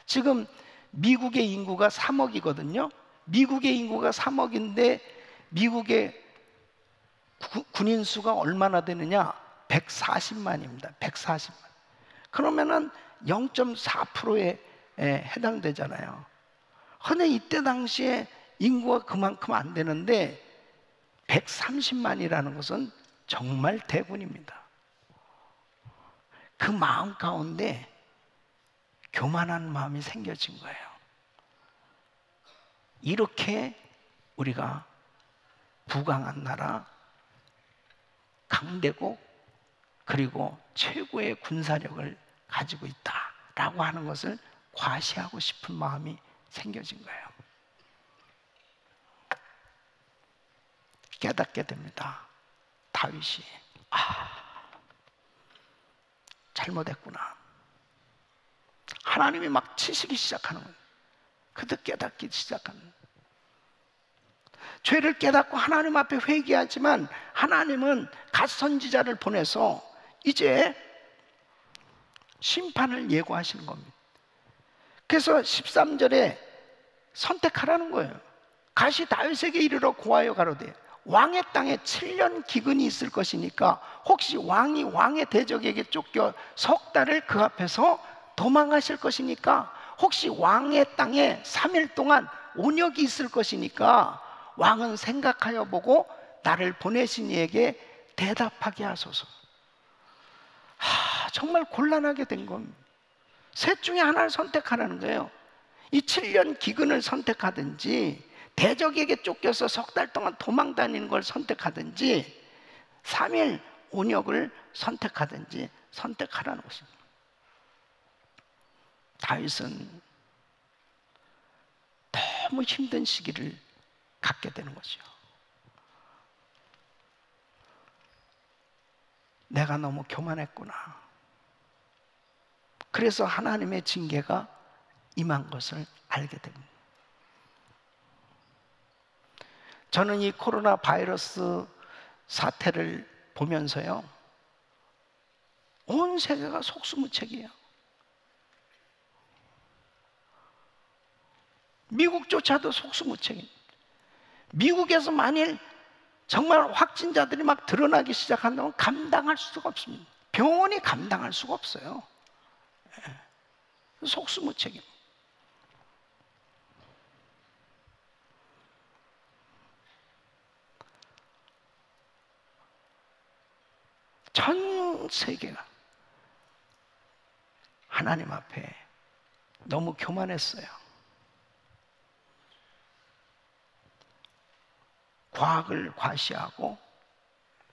지금 미국의 인구가 3억이거든요. 미국의 인구가 3억인데 미국의 군인 수가 얼마나 되느냐? 140만입니다. 140만. 그러면은 0.4%에 해당되잖아요. 근데 이때 당시에 인구가 그만큼 안 되는데 130만이라는 것은 정말 대군입니다. 그 마음 가운데 교만한 마음이 생겨진 거예요. 이렇게 우리가 부강한 나라, 강대국, 그리고 최고의 군사력을 가지고 있다라고 하는 것을 과시하고 싶은 마음이 생겨진 거예요. 깨닫게 됩니다. 다윗이 잘못했구나. 하나님이 막 치시기 시작하는 거예요. 그때 깨닫기 시작하는. 죄를 깨닫고 하나님 앞에 회개하지만 하나님은 갓 선지자를 보내서 이제 심판을 예고하시는 겁니다. 그래서 13절에 선택하라는 거예요. 갓이 다윗에게 이르러 고하여 가로되 왕의 땅에 7년 기근이 있을 것이니까 혹시 왕이 왕의 대적에게 쫓겨 석 달을 그 앞에서 도망하실 것이니까 혹시 왕의 땅에 3일 동안 온역이 있을 것이니까 왕은 생각하여 보고 나를 보내신 이에게 대답하게 하소서. 정말 곤란하게 된 겁니다. 셋 중에 하나를 선택하라는 거예요. 이 7년 기근을 선택하든지 대적에게 쫓겨서 석 달 동안 도망 다니는 걸 선택하든지 3일 온역을 선택하든지 선택하라는 것입니다. 다윗은 너무 힘든 시기를 갖게 되는 거죠. 내가 너무 교만했구나. 그래서 하나님의 징계가 임한 것을 알게 됩니다. 저는 이 코로나 바이러스 사태를 보면서요, 온 세계가 속수무책이에요. 미국조차도 속수무책입니다. 미국에서 만일 정말 확진자들이 막 드러나기 시작한다면 감당할 수가 없습니다. 병원이 감당할 수가 없어요. 속수무책입니다. 전 세계가 하나님 앞에 너무 교만했어요. 과학을 과시하고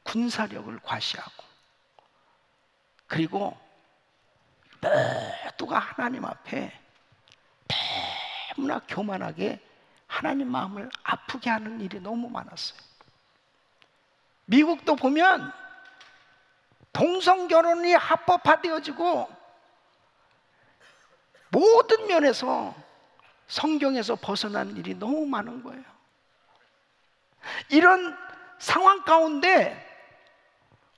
군사력을 과시하고 그리고 모두가 하나님 앞에 너무나 교만하게 하나님 마음을 아프게 하는 일이 너무 많았어요. 미국도 보면 동성 결혼이 합법화되어지고 모든 면에서 성경에서 벗어난 일이 너무 많은 거예요. 이런 상황 가운데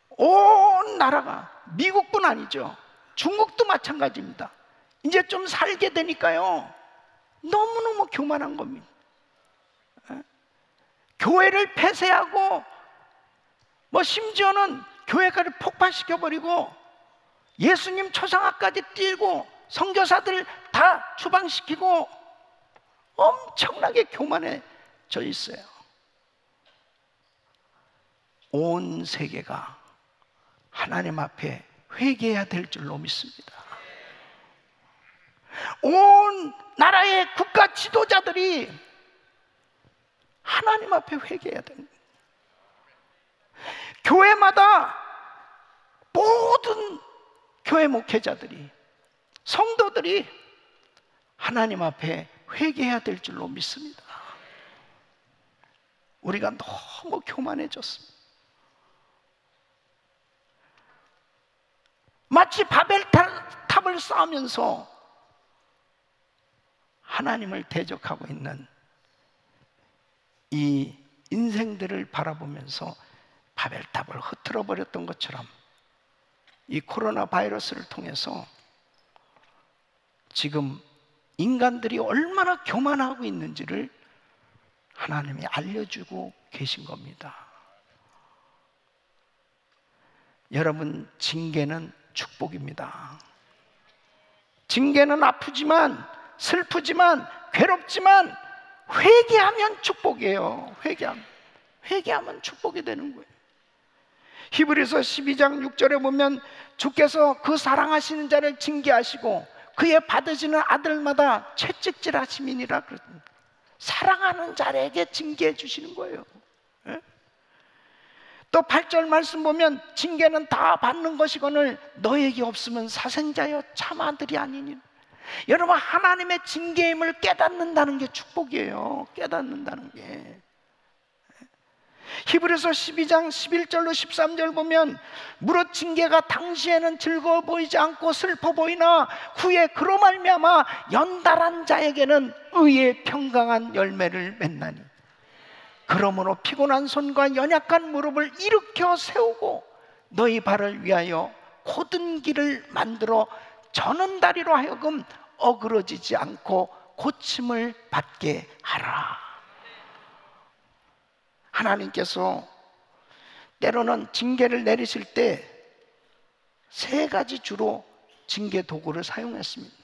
온 나라가, 미국뿐 아니죠, 중국도 마찬가지입니다. 이제 좀 살게 되니까요, 너무너무 교만한 겁니다. 교회를 폐쇄하고 심지어는 교회를 폭파시켜버리고 예수님 초상화까지 띄고 선교사들 다 추방시키고 엄청나게 교만해져 있어요. 온 세계가 하나님 앞에 회개해야 될 줄로 믿습니다. 온 나라의 국가 지도자들이 하나님 앞에 회개해야 됩니다. 교회마다 모든 교회 목회자들이, 성도들이 하나님 앞에 회개해야 될 줄로 믿습니다. 우리가 너무 교만해졌습니다. 마치 바벨탑을 쌓으면서 하나님을 대적하고 있는 이 인생들을 바라보면서 바벨탑을 흐트러 버렸던 것처럼 이 코로나 바이러스를 통해서 지금 인간들이 얼마나 교만하고 있는지를 하나님이 알려주고 계신 겁니다. 여러분, 징계는 축복입니다. 징계는 아프지만, 슬프지만, 괴롭지만 회개하면 축복이에요. 회개하면 축복이 되는 거예요. 히브리서 12장 6절에 보면 주께서 그 사랑하시는 자를 징계하시고 그의 받으시는 아들마다 채찍질 하심이니라 그랬습니다. 사랑하는 자에게 징계해 주시는 거예요. 또 8절 말씀 보면 징계는 다 받는 것이거늘 너에게 없으면 사생자여 참 아들이 아니니. 여러분, 하나님의 징계임을 깨닫는다는 게 축복이에요. 깨닫는다는 게. 히브리서 12장 11절로 13절 보면 무릇 징계가 당시에는 즐거워 보이지 않고 슬퍼 보이나 후에 그로 말미암아 연달한 자에게는 의의 평강한 열매를 맺나니 그러므로 피곤한 손과 연약한 무릎을 일으켜 세우고 너희 발을 위하여 곧은 길을 만들어 저는 다리로 하여금 어그러지지 않고 고침을 받게 하라. 하나님께서 때로는 징계를 내리실 때 세 가지 주로 징계 도구를 사용했습니다.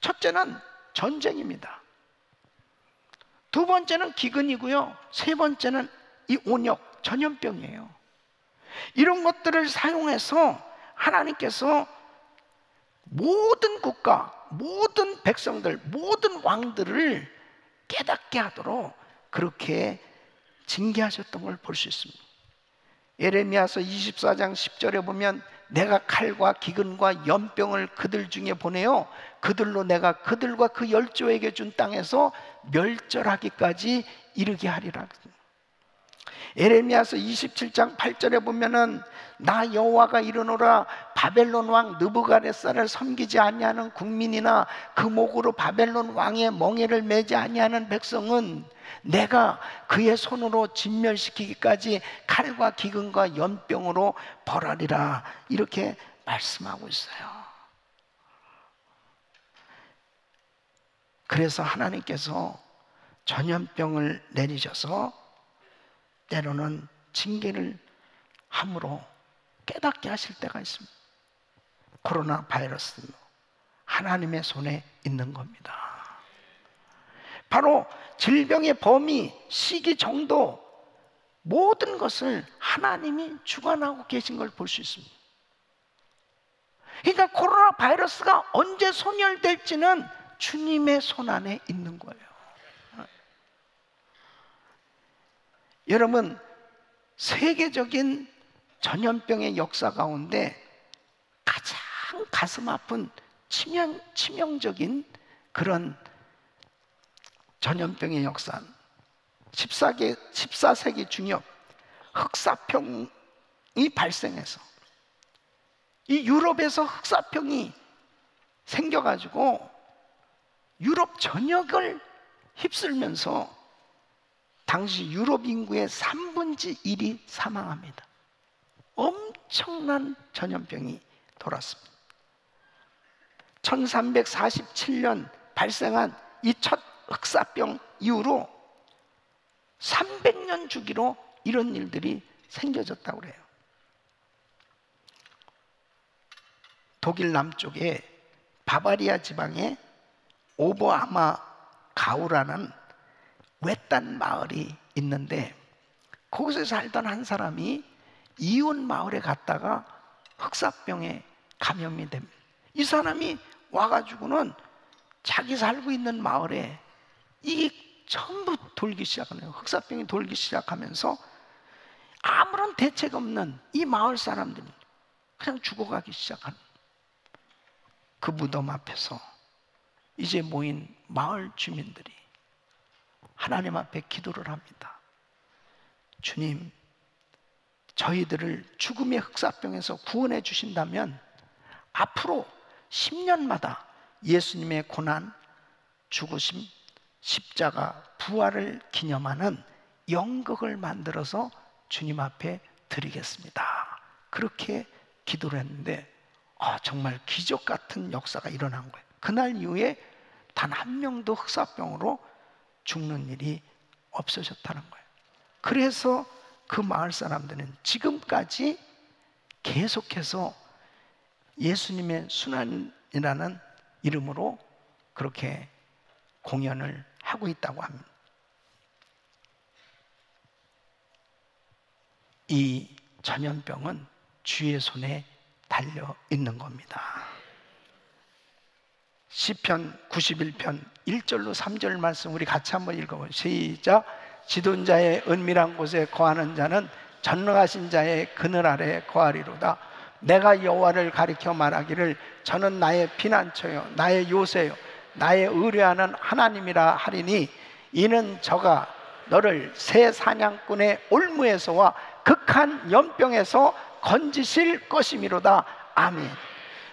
첫째는 전쟁입니다. 두 번째는 기근이고요. 세 번째는 이 온역, 전염병이에요. 이런 것들을 사용해서 하나님께서 모든 국가, 모든 백성들, 모든 왕들을 깨닫게 하도록 그렇게 징계하셨던 걸 볼 수 있습니다. 예레미야서 24장 10절에 보면 내가 칼과 기근과 연병을 그들 중에 보내어 그들로 내가 그들과 그 열조에게 준 땅에서 멸절하기까지 이르게 하리라. 예레미야서 27장 8절에 보면은 나 여호와가 이르노라 바벨론 왕 느부갓네살을 섬기지 아니하는 국민이나 그 목으로 바벨론 왕의 멍에를 매지 아니하는 백성은 내가 그의 손으로 진멸시키기까지 칼과 기근과 연병으로 벌하리라. 이렇게 말씀하고 있어요. 그래서 하나님께서 전염병을 내리셔서 때로는 징계를 함으로 깨닫게 하실 때가 있습니다. 코로나 바이러스는 하나님의 손에 있는 겁니다. 바로 질병의 범위, 시기, 정도 모든 것을 하나님이 주관하고 계신 걸 볼 수 있습니다. 그러니까 코로나 바이러스가 언제 소멸될지는 주님의 손 안에 있는 거예요. 여러분, 세계적인 전염병의 역사 가운데 가장 가슴 아픈 치명적인 그런 전염병의 역사, 14세기 중엽 흑사병이 발생해서 이 유럽에서 흑사병이 생겨가지고 유럽 전역을 휩쓸면서 당시 유럽 인구의 3분의 1이 사망합니다. 엄청난 전염병이 돌았습니다. 1347년 발생한 이 첫 흑사병 이후로 300년 주기로 이런 일들이 생겨졌다고 그래요. 독일 남쪽에 바바리아 지방에 오버하마 가우라는 외딴 마을이 있는데, 거기서 살던 한 사람이 이웃 마을에 갔다가 흑사병에 감염이 됩니다. 이 사람이 와가지고는 자기 살고 있는 마을에 이게 전부 돌기 시작하네요. 흑사병이 돌기 시작하면서 아무런 대책 없는 이 마을 사람들이 그냥 죽어가기 시작하는, 그 무덤 앞에서 이제 모인 마을 주민들이 하나님 앞에 기도를 합니다. 주님, 저희들을 죽음의 흑사병에서 구원해 주신다면 앞으로 10년마다 예수님의 고난, 죽으심, 십자가, 부활을 기념하는 연극을 만들어서 주님 앞에 드리겠습니다. 그렇게 기도를 했는데 정말 기적 같은 역사가 일어난 거예요. 그날 이후에 단 한 명도 흑사병으로 죽는 일이 없어졌다는 거예요. 그래서 그 마을 사람들은 지금까지 계속해서 예수님의 순환이라는 이름으로 그렇게 공연을 하고 있다고 합니다. 이 전염병은 주의 손에 달려 있는 겁니다. 시편 91편 1절로 3절 말씀 우리 같이 한번 읽어보세요. 시작. 지존자의 은밀한 곳에 거하는 자는 전능하신 자의 그늘 아래 거하리로다. 내가 여호와를 가리켜 말하기를 저는 나의 피난처요 나의 요새요 나의 의뢰하는 하나님이라 하리니, 이는 저가 너를 새 사냥꾼의 올무에서와 극한 연병에서 건지실 것이미로다. 아멘.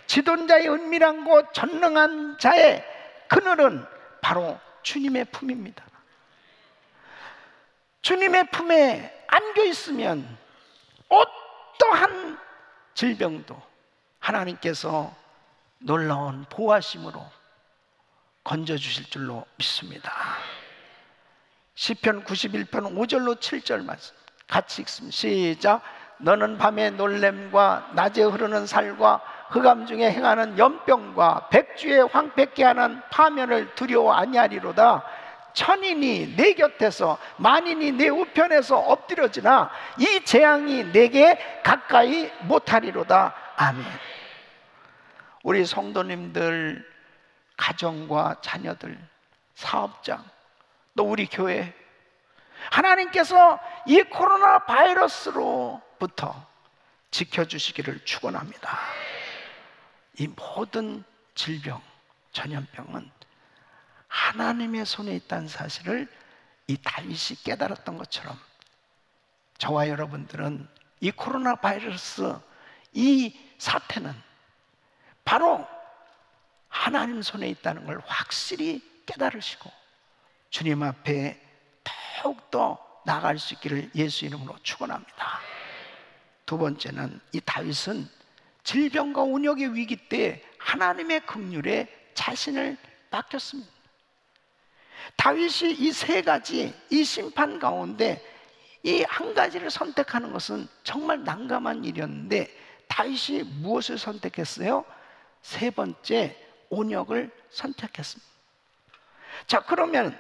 지존자의 은밀한 곳, 전능한 자의 그늘은 바로 주님의 품입니다. 주님의 품에 안겨 있으면 어떠한 질병도 하나님께서 놀라운 보호하심으로 건져주실 줄로 믿습니다. 시편 91편 5절로 7절 말씀 같이 읽습니다. 시작. 너는 밤에 놀램과 낮에 흐르는 살과 흑암 중에 행하는 연병과 백주에 황폐케 하는 파면을 두려워 아니하리로다. 천인이 내 곁에서 만인이 내 우편에서 엎드려지나 이 재앙이 내게 가까이 못하리로다. 아멘. 우리 성도님들, 가정과 자녀들, 사업장, 또 우리 교회, 하나님께서 이 코로나 바이러스로부터 지켜주시기를 축원합니다. 이 모든 질병, 전염병은 하나님의 손에 있다는 사실을 이 다윗이 깨달았던 것처럼 저와 여러분들은 이 코로나 바이러스, 이 사태는 바로 하나님 손에 있다는 걸 확실히 깨달으시고 주님 앞에 더욱더 나아갈 수 있기를 예수 이름으로 축원합니다. 두 번째는 이 다윗은 질병과 온역의 위기 때 하나님의 긍휼에 자신을 맡겼습니다. 다윗이 이 세 가지, 이 심판 가운데 이 한 가지를 선택하는 것은 정말 난감한 일이었는데 다윗이 무엇을 선택했어요? 세 번째, 온역을 선택했습니다. 자, 그러면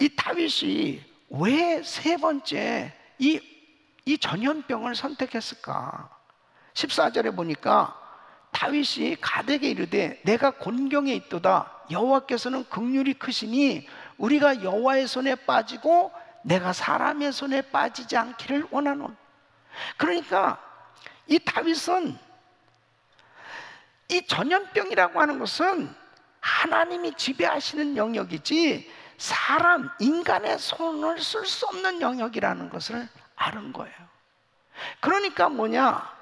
이 다윗이 왜 세 번째 이 전염병을 선택했을까? 14절에 보니까 다윗이 가덱에 이르되 내가 곤경에 있도다. 여호와께서는 긍휼이 크시니 우리가 여호와의 손에 빠지고 내가 사람의 손에 빠지지 않기를 원하노라. 그러니까 이 다윗은 이 전염병이라고 하는 것은 하나님이 지배하시는 영역이지 사람, 인간의 손을 쓸 수 없는 영역이라는 것을 아는 거예요. 그러니까 뭐냐?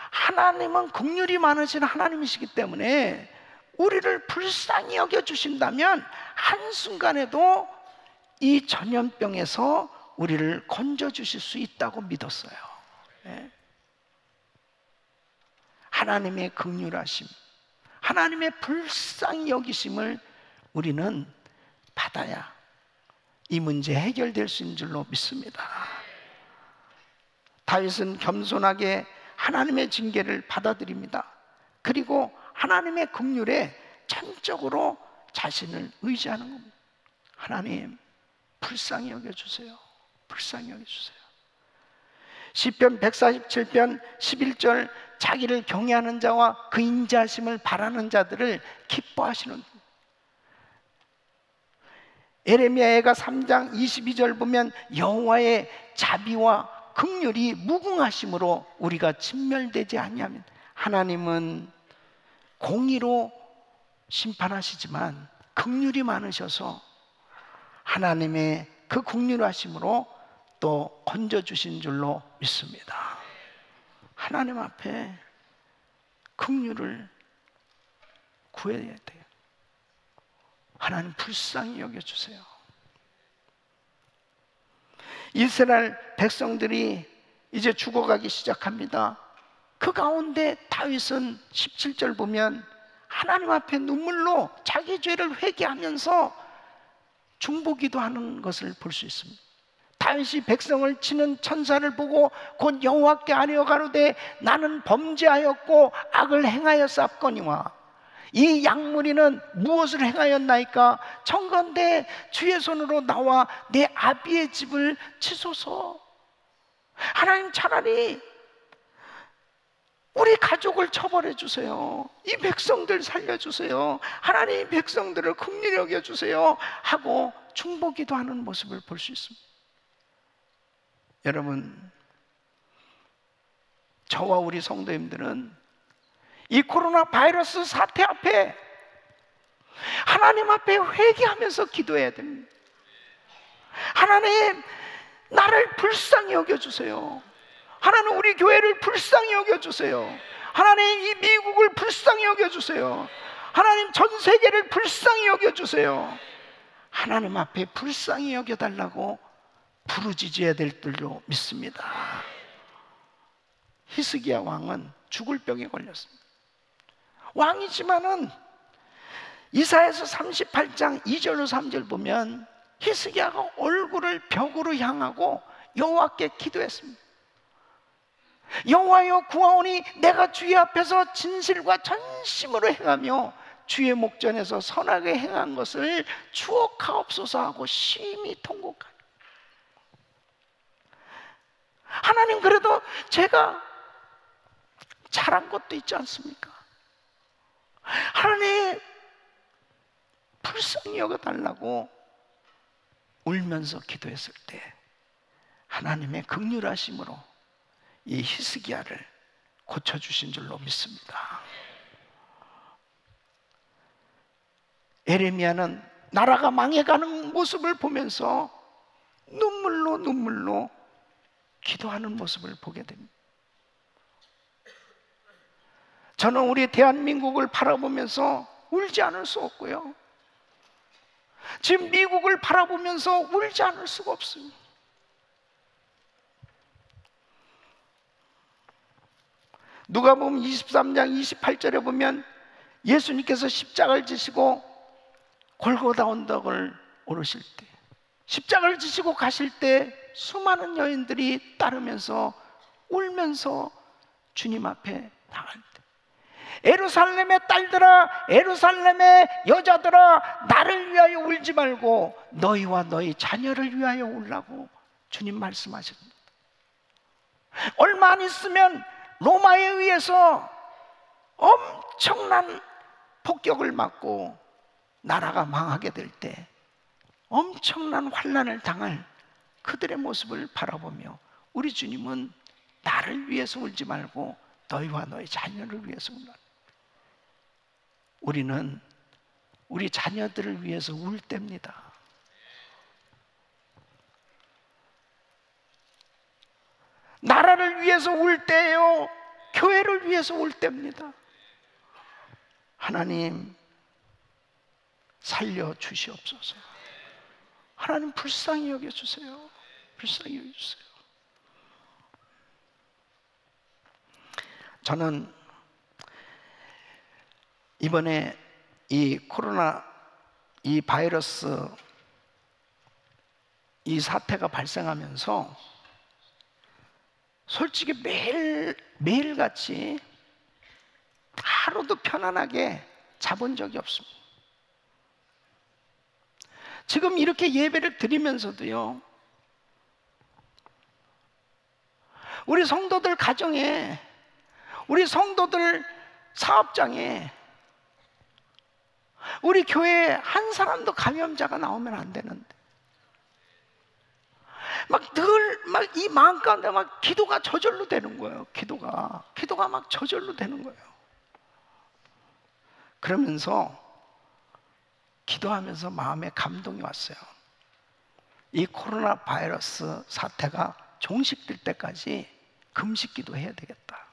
하나님은 긍휼이 많으신 하나님이시기 때문에 우리를 불쌍히 여겨주신다면 한순간에도 이 전염병에서 우리를 건져주실 수 있다고 믿었어요. 하나님의 긍휼하심, 하나님의 불쌍히 여기심을 우리는 받아야 이 문제 해결될 수 있는 줄로 믿습니다. 다윗은 겸손하게 하나님의 징계를 받아들입니다. 그리고 하나님의 긍휼에 전적으로 자신을 의지하는 겁니다. 하나님, 불쌍히 여겨주세요. 불쌍히 여겨주세요. 시편 147편 11절, 자기를 경외하는 자와 그 인자하심을 바라는 자들을 기뻐하시는. 에레미야가 3장 22절 보면 여호와의 자비와 긍휼이 무궁하심으로 우리가 진멸되지 아니하면, 하나님은 공의로 심판하시지만 긍휼이 많으셔서 하나님의 그 긍휼하심으로 또 건져주신 줄로 믿습니다. 하나님 앞에 긍휼을 구해야 돼요. 하나님 불쌍히 여겨주세요. 이스라엘 백성들이 이제 죽어가기 시작합니다. 그 가운데 다윗은 17절 보면 하나님 앞에 눈물로 자기 죄를 회개하면서 중보기도 하는 것을 볼 수 있습니다. 다윗이 백성을 치는 천사를 보고 곧 여호와께 아뢰어 가로되 나는 범죄하였고 악을 행하였사옵거니와 이 양무리는 무엇을 행하였나이까? 청컨대 주의 손으로 나와 내 아비의 집을 치소서. 하나님, 차라리 우리 가족을 처벌해 주세요. 이 백성들 살려주세요. 하나님, 이 백성들을 긍휼히 여겨주세요 하고 중보기도 하는 모습을 볼 수 있습니다. 여러분, 저와 우리 성도님들은 이 코로나 바이러스 사태 앞에 하나님 앞에 회개하면서 기도해야 됩니다. 하나님, 나를 불쌍히 여겨주세요. 하나님, 우리 교회를 불쌍히 여겨주세요. 하나님, 이 미국을 불쌍히 여겨주세요. 하나님, 전 세계를 불쌍히 여겨주세요. 하나님 앞에 불쌍히 여겨달라고 부르짖어야 될 줄로 믿습니다. 히스기야 왕은 죽을 병에 걸렸습니다. 왕이지만은 이사야서 38장 2절로 3절 보면 히스기야가 얼굴을 벽으로 향하고 여호와께 기도했습니다. 여호와여, 구하오니 내가 주의 앞에서 진실과 전심으로 행하며 주의 목전에서 선하게 행한 것을 추억하옵소서 하고 심히 통곡하니. 하나님, 그래도 제가 잘한 것도 있지 않습니까? 하나님, 불쌍히 여겨달라고 울면서 기도했을 때 하나님의 긍휼하심으로 이 히스기야를 고쳐주신 줄로 믿습니다. 에레미야는 나라가 망해가는 모습을 보면서 눈물로 기도하는 모습을 보게 됩니다. 저는 우리 대한민국을 바라보면서 울지 않을 수 없고요, 지금 미국을 바라보면서 울지 않을 수가 없습니다. 누가복음 23장 28절에 보면 예수님께서 십자가를 지시고 골고다 언덕을 오르실 때, 십자가를 지시고 가실 때 수많은 여인들이 따르면서 울면서 주님 앞에 나갈 때, 예루살렘의 딸들아, 예루살렘의 여자들아, 나를 위하여 울지 말고 너희와 너희 자녀를 위하여 울라고 주님 말씀하십니다. 얼마 안 있으면 로마에 의해서 엄청난 폭격을 맞고 나라가 망하게 될 때 엄청난 환난을 당할 그들의 모습을 바라보며 우리 주님은 나를 위해서 울지 말고 너희와 너희 자녀를 위해서 울라. 우리는 우리 자녀들을 위해서 울 때입니다. 나라를 위해서 울 때예요. 교회를 위해서 울 때입니다. 하나님, 살려주시옵소서. 하나님 불쌍히 여겨주세요. 불쌍히 여겨주세요. 저는 이번에 이 코로나 이 바이러스 이 사태가 발생하면서 솔직히 매일같이 하루도 편안하게 자본 적이 없습니다. 지금 이렇게 예배를 드리면서도요, 우리 성도들 가정에, 우리 성도들 사업장에, 우리 교회에 한 사람도 감염자가 나오면 안 되는데 막 늘 막 이 마음 가운데 막 기도가 저절로 되는 거예요. 기도가 막 저절로 되는 거예요. 그러면서 기도하면서 마음에 감동이 왔어요. 이 코로나 바이러스 사태가 종식될 때까지 금식기도 해야 되겠다.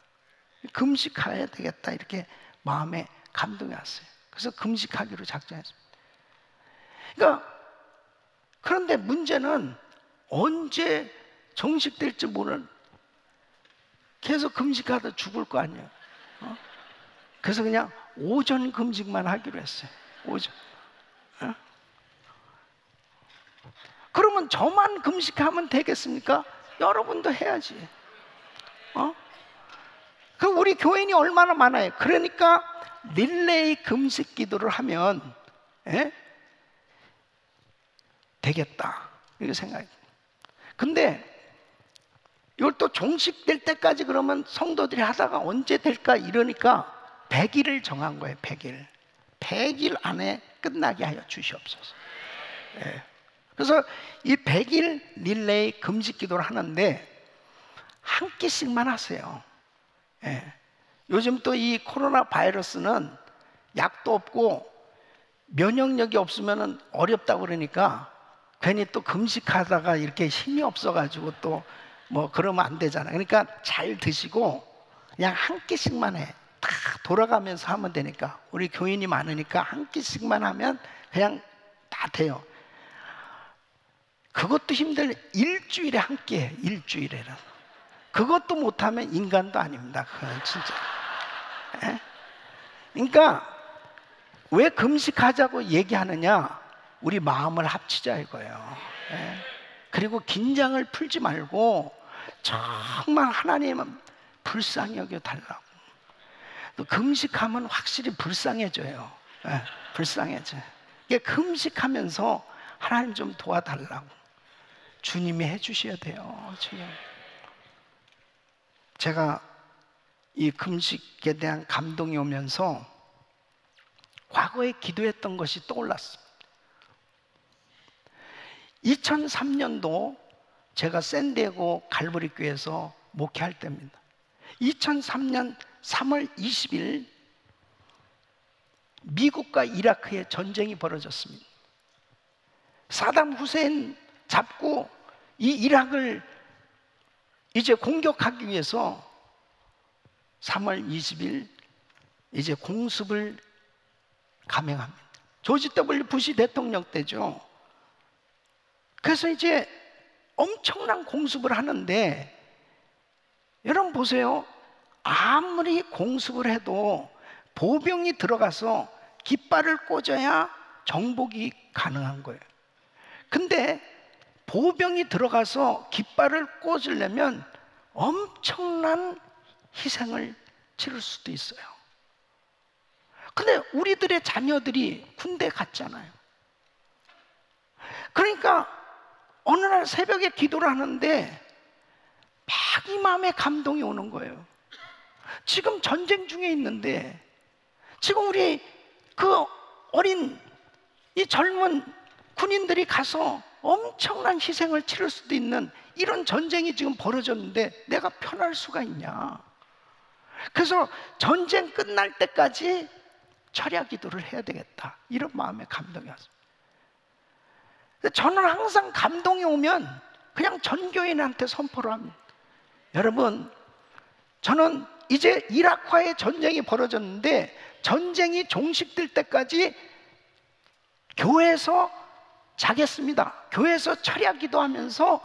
금식해야 되겠다. 이렇게 마음에 감동이 왔어요. 그래서 금식하기로 작정했습니다. 그러니까 그런데 문제는 언제 종식될지 모르는, 계속 금식하다 죽을 거 아니에요. 그래서 그냥 오전 금식만 하기로 했어요. 오전. 그러면 저만 금식하면 되겠습니까? 여러분도 해야지. 그 우리 교인이 얼마나 많아요. 그러니까 릴레이 금식 기도를 하면 되겠다 이렇게 생각해요. 근데 이걸 또 종식될 때까지 그러면 성도들이 하다가 언제 될까 이러니까 100일을 정한 거예요. 100일 안에 끝나게 하여 주시옵소서. 그래서 이 100일 릴레이 금식 기도를 하는데 한 끼씩만 하세요. 요즘 또 이 코로나 바이러스는 약도 없고 면역력이 없으면 어렵다고 그러니까 괜히 또 금식하다가 이렇게 힘이 없어가지고 또 뭐 그러면 안 되잖아요. 그러니까 잘 드시고 그냥 한 끼씩만 해. 다 돌아가면서 하면 되니까. 우리 교인이 많으니까 한 끼씩만 하면 그냥 다 돼요. 그것도 힘들네. 일주일에 한 끼, 일주일에는. 그것도 못하면 인간도 아닙니다. 그건 진짜. 그러니까 왜 금식하자고 얘기하느냐? 우리 마음을 합치자 이거예요. 그리고 긴장을 풀지 말고 정말 하나님은 불쌍히 여겨 달라고. 또 금식하면 확실히 불쌍해져요. 불쌍해져요. 이게 금식하면서 하나님 좀 도와달라고. 주님이 해주셔야 돼요. 주님. 제가 이 금식에 대한 감동이 오면서 과거에 기도했던 것이 떠올랐습니다. 2003년도 제가 샌디에고 갈보리 교회에서 목회할 때입니다. 2003년 3월 20일 미국과 이라크의 전쟁이 벌어졌습니다. 사담 후세인 잡고 이 이라크를 이제 공격하기 위해서 3월 20일 이제 공습을 감행합니다. 조지 W 부시 대통령 때죠. 그래서 이제 엄청난 공습을 하는데 여러분 보세요. 아무리 공습을 해도 보병이 들어가서 깃발을 꽂아야 정복이 가능한 거예요. 근데 보병이 들어가서 깃발을 꽂으려면 엄청난 희생을 치를 수도 있어요. 근데 우리들의 자녀들이 군대 갔잖아요. 그러니까 어느 날 새벽에 기도를 하는데 막 이 마음에 감동이 오는 거예요. 지금 전쟁 중에 있는데 지금 우리 그 어린 이 젊은 군인들이 가서 엄청난 희생을 치를 수도 있는 이런 전쟁이 지금 벌어졌는데 내가 편할 수가 있냐. 그래서 전쟁 끝날 때까지 철야 기도를 해야 되겠다. 이런 마음에 감동이 왔습니다. 저는 항상 감동이 오면 그냥 전교인한테 선포를 합니다. 여러분, 저는 이제 이라크와의 전쟁이 벌어졌는데 전쟁이 종식될 때까지 교회에서 자겠습니다. 교회에서 철야 기도하면서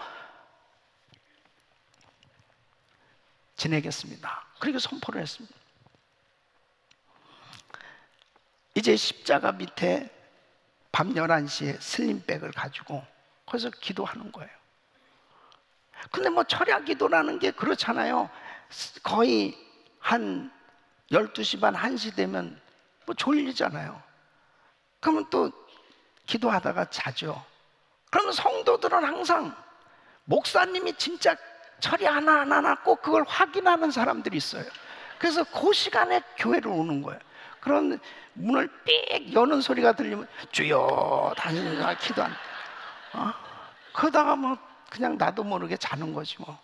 지내겠습니다. 그리고 선포를 했습니다. 이제 십자가 밑에 밤 11시에 슬림백을 가지고 거기서 기도하는 거예요. 근데 뭐 철야 기도라는 게 그렇잖아요. 거의 한 12시 반, 1시 되면 뭐 졸리잖아요. 그러면 또 기도하다가 자죠. 그러면 성도들은 항상 목사님이 진짜 철야 하나 꼭 그걸 확인하는 사람들이 있어요. 그래서 그 시간에 교회를 오는 거예요. 그런 문을 삑 여는 소리가 들리면 주여 다시 기도하는. 그러다가 뭐 그냥 나도 모르게 자는 거지 뭐.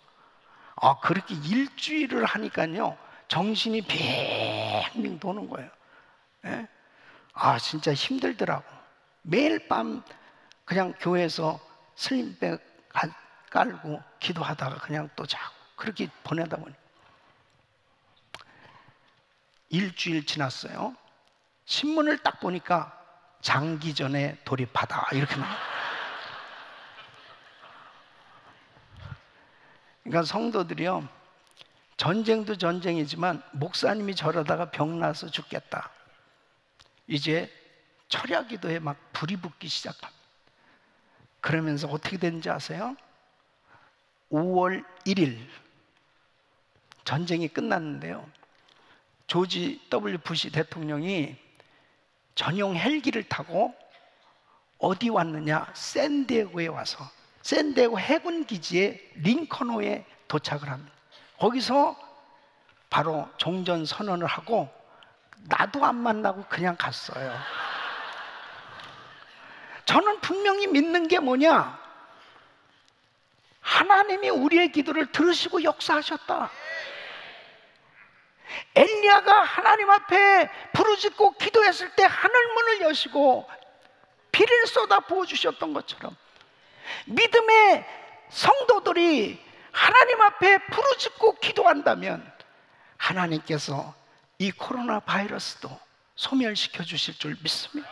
그렇게 일주일을 하니까요 정신이 빙빙 도는 거예요. 예? 진짜 힘들더라고. 매일 밤 그냥 교회에서 슬림백 깔고 기도하다가 그냥 또 자고 그렇게 보내다 보니 일주일 지났어요. 신문을 딱 보니까 장기전에 돌입하다 이렇게 나와요. 그러니까 성도들이요, 전쟁도 전쟁이지만 목사님이 저러다가 병나서 죽겠다, 이제 철야 기도에 막 불이 붙기 시작합니다. 그러면서 어떻게 되는지 아세요? 5월 1일 전쟁이 끝났는데요, 조지 W 부시 대통령이 전용 헬기를 타고 어디 왔느냐, 샌디에고에 와서 샌디에고 해군 기지에 링컨호에 도착을 합니다. 거기서 바로 종전 선언을 하고 나도 안 만나고 그냥 갔어요. 저는 분명히 믿는 게 뭐냐, 하나님이 우리의 기도를 들으시고 역사하셨다. 엘리야가 하나님 앞에 부르짖고 기도했을 때 하늘문을 여시고 비를 쏟아 부어주셨던 것처럼 믿음의 성도들이 하나님 앞에 부르짖고 기도한다면 하나님께서 이 코로나 바이러스도 소멸시켜 주실 줄 믿습니다.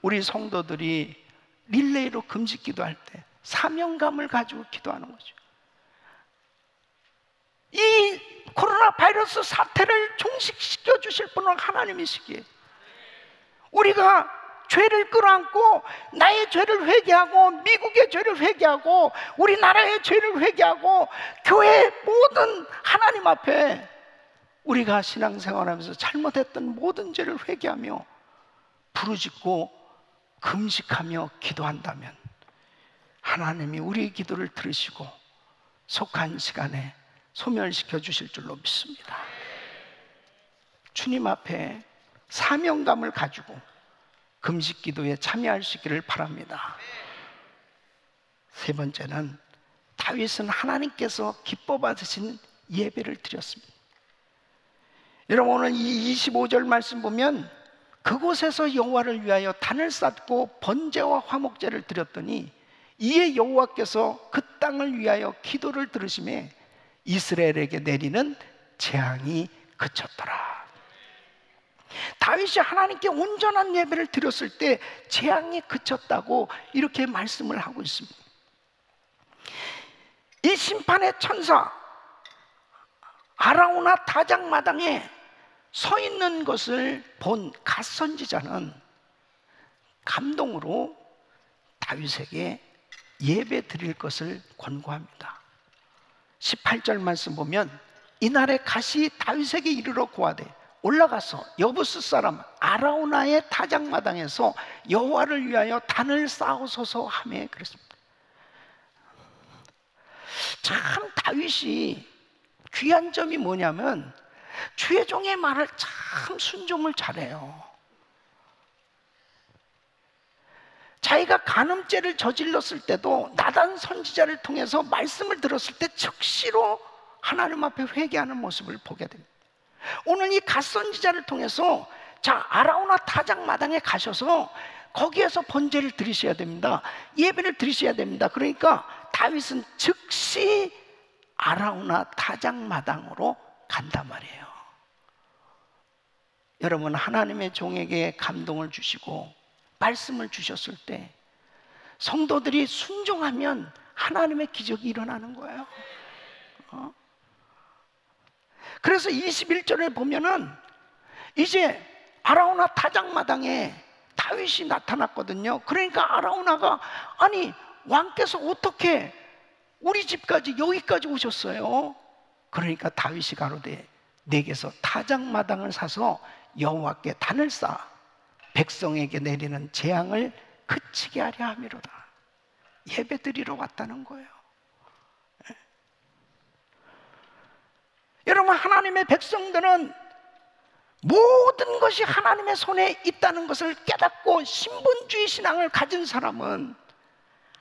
우리 성도들이 릴레이로 금식 기도할 때 사명감을 가지고 기도하는 거죠. 이 코로나 바이러스 사태를 종식시켜 주실 분은 하나님이시기에 우리가 죄를 끌어안고 나의 죄를 회개하고 미국의 죄를 회개하고 우리나라의 죄를 회개하고 교회 모든 하나님 앞에 우리가 신앙생활하면서 잘못했던 모든 죄를 회개하며 부르짖고 금식하며 기도한다면 하나님이 우리의 기도를 들으시고 속한 시간에 소멸시켜 주실 줄로 믿습니다. 주님 앞에 사명감을 가지고 금식 기도에 참여할 수 있기를 바랍니다. 세 번째는 다윗은 하나님께서 기뻐 받으신 예배를 드렸습니다. 여러분, 오늘 이 25절 말씀 보면 그곳에서 여호와를 위하여 단을 쌓고 번제와 화목제를 드렸더니 이에 여호와께서 그 땅을 위하여 기도를 들으심에 이스라엘에게 내리는 재앙이 그쳤더라. 다윗이 하나님께 온전한 예배를 드렸을 때 재앙이 그쳤다고 이렇게 말씀을 하고 있습니다. 이 심판의 천사 아라우나 타작마당에 서 있는 것을 본 갓 선지자는 감동으로 다윗에게 예배 드릴 것을 권고합니다. 18절 말씀 보면 이날에 갓이 다윗에게 이르러 고하되 올라가서 여부스 사람 아라우나의 타작마당에서 여호와를 위하여 단을 쌓으소서 하며 그랬습니다. 참 다윗이 귀한 점이 뭐냐면 주의 종의 말을 참 순종을 잘해요. 자기가 간음죄를 저질렀을 때도 나단 선지자를 통해서 말씀을 들었을 때 즉시로 하나님 앞에 회개하는 모습을 보게 됩니다. 오늘 이 갓 선지자를 통해서 아라우나 타작마당에 가셔서 거기에서 번제를 드리셔야 됩니다. 예배를 드리셔야 됩니다. 그러니까 다윗은 즉시 아라우나 타작마당으로 간단 말이에요. 여러분, 하나님의 종에게 감동을 주시고 말씀을 주셨을 때 성도들이 순종하면 하나님의 기적이 일어나는 거예요. 그래서 21절에 보면은 이제 아라우나 타작마당에 다윗이 나타났거든요. 그러니까 아라우나가 아니 왕께서 어떻게 우리 집까지 여기까지 오셨어요? 그러니까 다윗이 가로되 내게서 타작마당을 사서 여호와께 단을 쌓아 백성에게 내리는 재앙을 그치게 하려 함이로다. 예배드리러 왔다는 거예요. 여러분, 하나님의 백성들은 모든 것이 하나님의 손에 있다는 것을 깨닫고 신분주의 신앙을 가진 사람은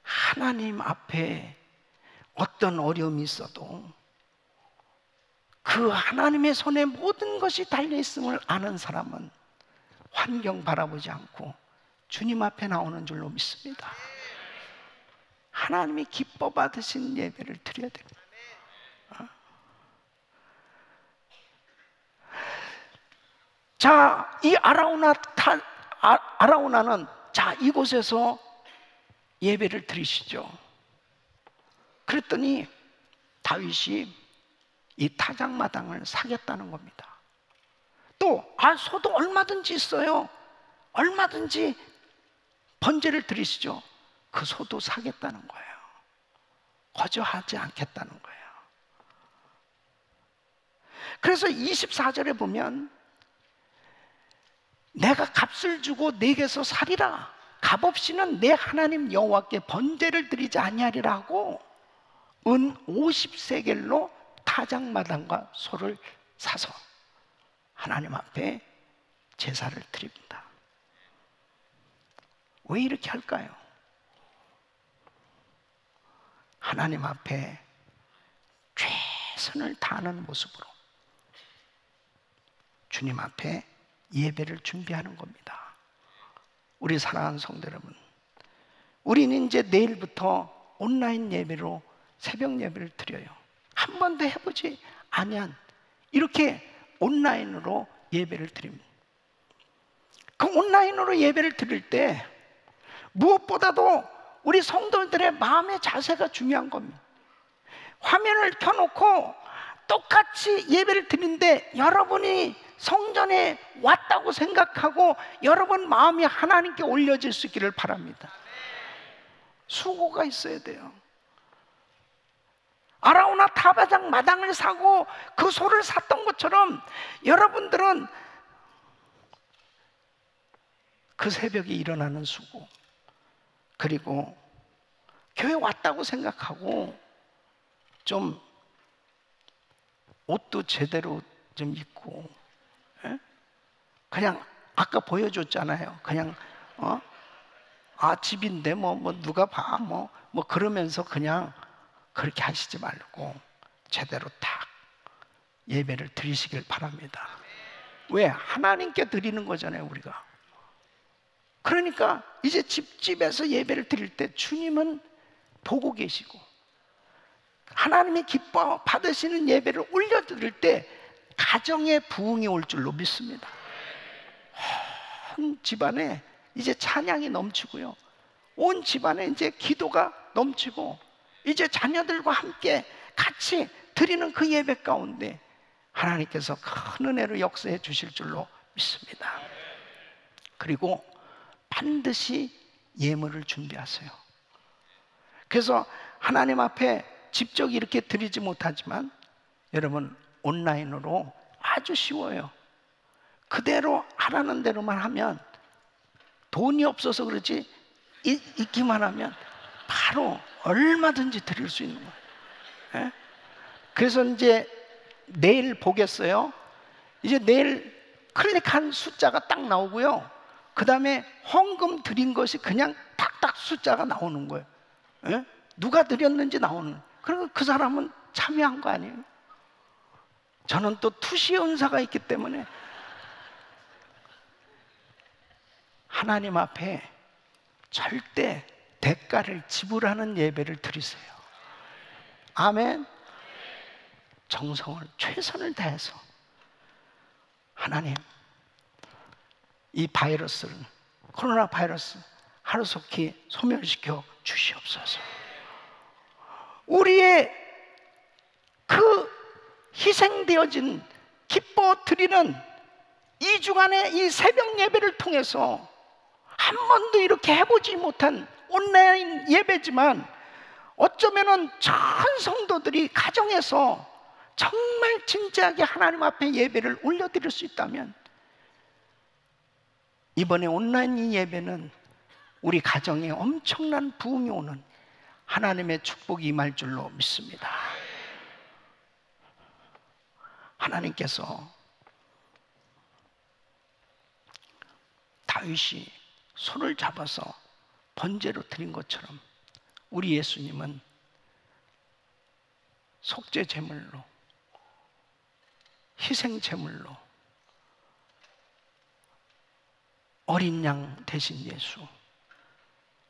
하나님 앞에 어떤 어려움이 있어도 그 하나님의 손에 모든 것이 달려있음을 아는 사람은 환경 바라보지 않고 주님 앞에 나오는 줄로 믿습니다. 하나님이 기뻐 받으신 예배를 드려야 됩니다. 자, 이 아라우나는 자, 이곳에서 예배를 드리시죠. 그랬더니 다윗이 이 타작마당을 사겠다는 겁니다. 또 소도 얼마든지 있어요. 얼마든지 번제를 드리시죠. 그 소도 사겠다는 거예요. 거절하지 않겠다는 거예요. 그래서 24절에 보면 내가 값을 주고 내게서 살이라 값없이는 내 하나님 여호와께 번제를 드리지 아니하리라 하고 은 50세겔로 타작마당과 소를 사서 하나님 앞에 제사를 드립니다. 왜 이렇게 할까요? 하나님 앞에 최선을 다하는 모습으로 주님 앞에 예배를 준비하는 겁니다. 우리 사랑하는 성도 여러분, 우리는 이제 내일부터 온라인 예배로 새벽 예배를 드려요. 한 번도 해보지 않으면 이렇게 온라인으로 예배를 드립니다. 그 온라인으로 예배를 드릴 때 무엇보다도 우리 성도들의 마음의 자세가 중요한 겁니다. 화면을 켜놓고 똑같이 예배를 드리는데 여러분이 성전에 왔다고 생각하고 여러분 마음이 하나님께 올려질 수 있기를 바랍니다. 수고가 있어야 돼요. 아라우나 타바장 마당을 사고 그 소를 샀던 것처럼 여러분들은 그 새벽에 일어나는 수고, 그리고 교회 왔다고 생각하고 좀 옷도 제대로 좀 입고, 그냥 아까 보여줬잖아요. 그냥 집인데 뭐 누가 봐 뭐 그러면서 그냥 그렇게 하시지 말고 제대로 딱 예배를 드리시길 바랍니다. 왜? 하나님께 드리는 거잖아요, 우리가. 그러니까 이제 집에서 예배를 드릴 때 주님은 보고 계시고 하나님이 기뻐 받으시는 예배를 올려드릴 때 가정에 부흥이 올 줄로 믿습니다. 온 집안에 이제 찬양이 넘치고요, 온 집안에 이제 기도가 넘치고 이제 자녀들과 함께 같이 드리는 그 예배 가운데 하나님께서 큰 은혜로 역사해 주실 줄로 믿습니다. 그리고 반드시 예물을 준비하세요. 그래서 하나님 앞에 직접 이렇게 드리지 못하지만 여러분 온라인으로 아주 쉬워요. 그대로 하라는 대로만 하면, 돈이 없어서 그렇지 있기만 하면 바로 얼마든지 드릴 수 있는 거예요. 그래서 이제 내일 보겠어요. 이제 내일 클릭한 숫자가 딱 나오고요, 그 다음에 헌금 드린 것이 그냥 탁탁 숫자가 나오는 거예요. 누가 드렸는지 나오는. 그리고 그 사람은 참여한 거 아니에요. 저는 또 투시 은사가 있기 때문에 하나님 앞에 절대 대가를 지불하는 예배를 드리세요. 아멘. 정성을, 최선을 다해서 하나님, 이 바이러스를 코로나 바이러스 하루속히 소멸시켜 주시옵소서. 우리의 그 희생되어진 기뻐 드리는 2주간의 이 새벽 예배를 통해서 한 번도 이렇게 해보지 못한 온라인 예배지만 어쩌면은 전 성도들이 가정에서 정말 진지하게 하나님 앞에 예배를 올려드릴 수 있다면 이번에 온라인 이 예배는 우리 가정에 엄청난 부흥이 오는 하나님의 축복이 임할 줄로 믿습니다. 하나님께서 다윗이 손을 잡아서 번제로 드린 것처럼 우리 예수님은 속죄 제물로, 희생 제물로 어린 양 대신 예수,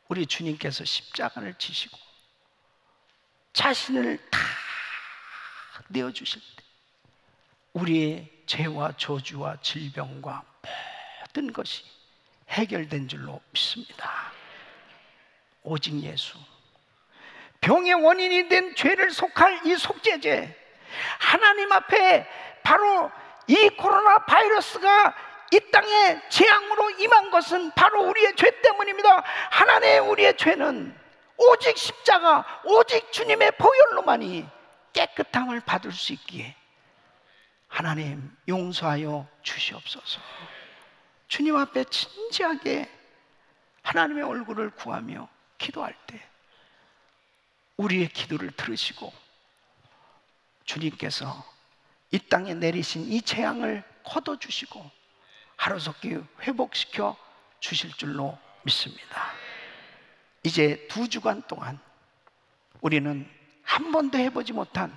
우리 주님께서 십자가를 지시고 자신을 다 내어주실 때 우리의 죄와 저주와 질병과 모든 것이 해결된 줄로 믿습니다. 오직 예수, 병의 원인이 된 죄를 속할 이 속죄제, 하나님 앞에 바로 이 코로나 바이러스가 이 땅에 재앙으로 임한 것은 바로 우리의 죄 때문입니다. 하나님, 우리의 죄는 오직 십자가, 오직 주님의 보혈로만이 깨끗함을 받을 수 있기에 하나님 용서하여 주시옵소서. 주님 앞에 진지하게 하나님의 얼굴을 구하며 기도할 때 우리의 기도를 들으시고 주님께서 이 땅에 내리신 이 재앙을 거둬주시고 하루속히 회복시켜 주실 줄로 믿습니다. 이제 2주간 동안 우리는 한 번도 해보지 못한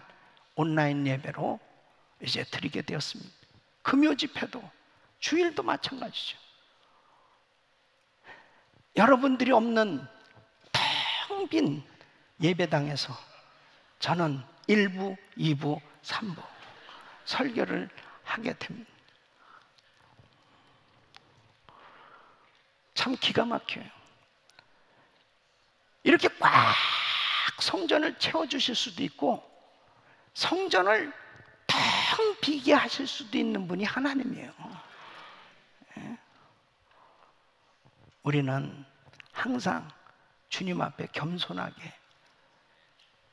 온라인 예배로 이제 드리게 되었습니다. 금요 집회도 주일도 마찬가지죠. 여러분들이 없는 텅 빈 예배당에서 저는 1부, 2부, 3부 설교를 하게 됩니다. 참 기가 막혀요. 이렇게 꽉 성전을 채워주실 수도 있고 성전을 텅 비게 하실 수도 있는 분이 하나님이에요. 우리는 항상 주님 앞에 겸손하게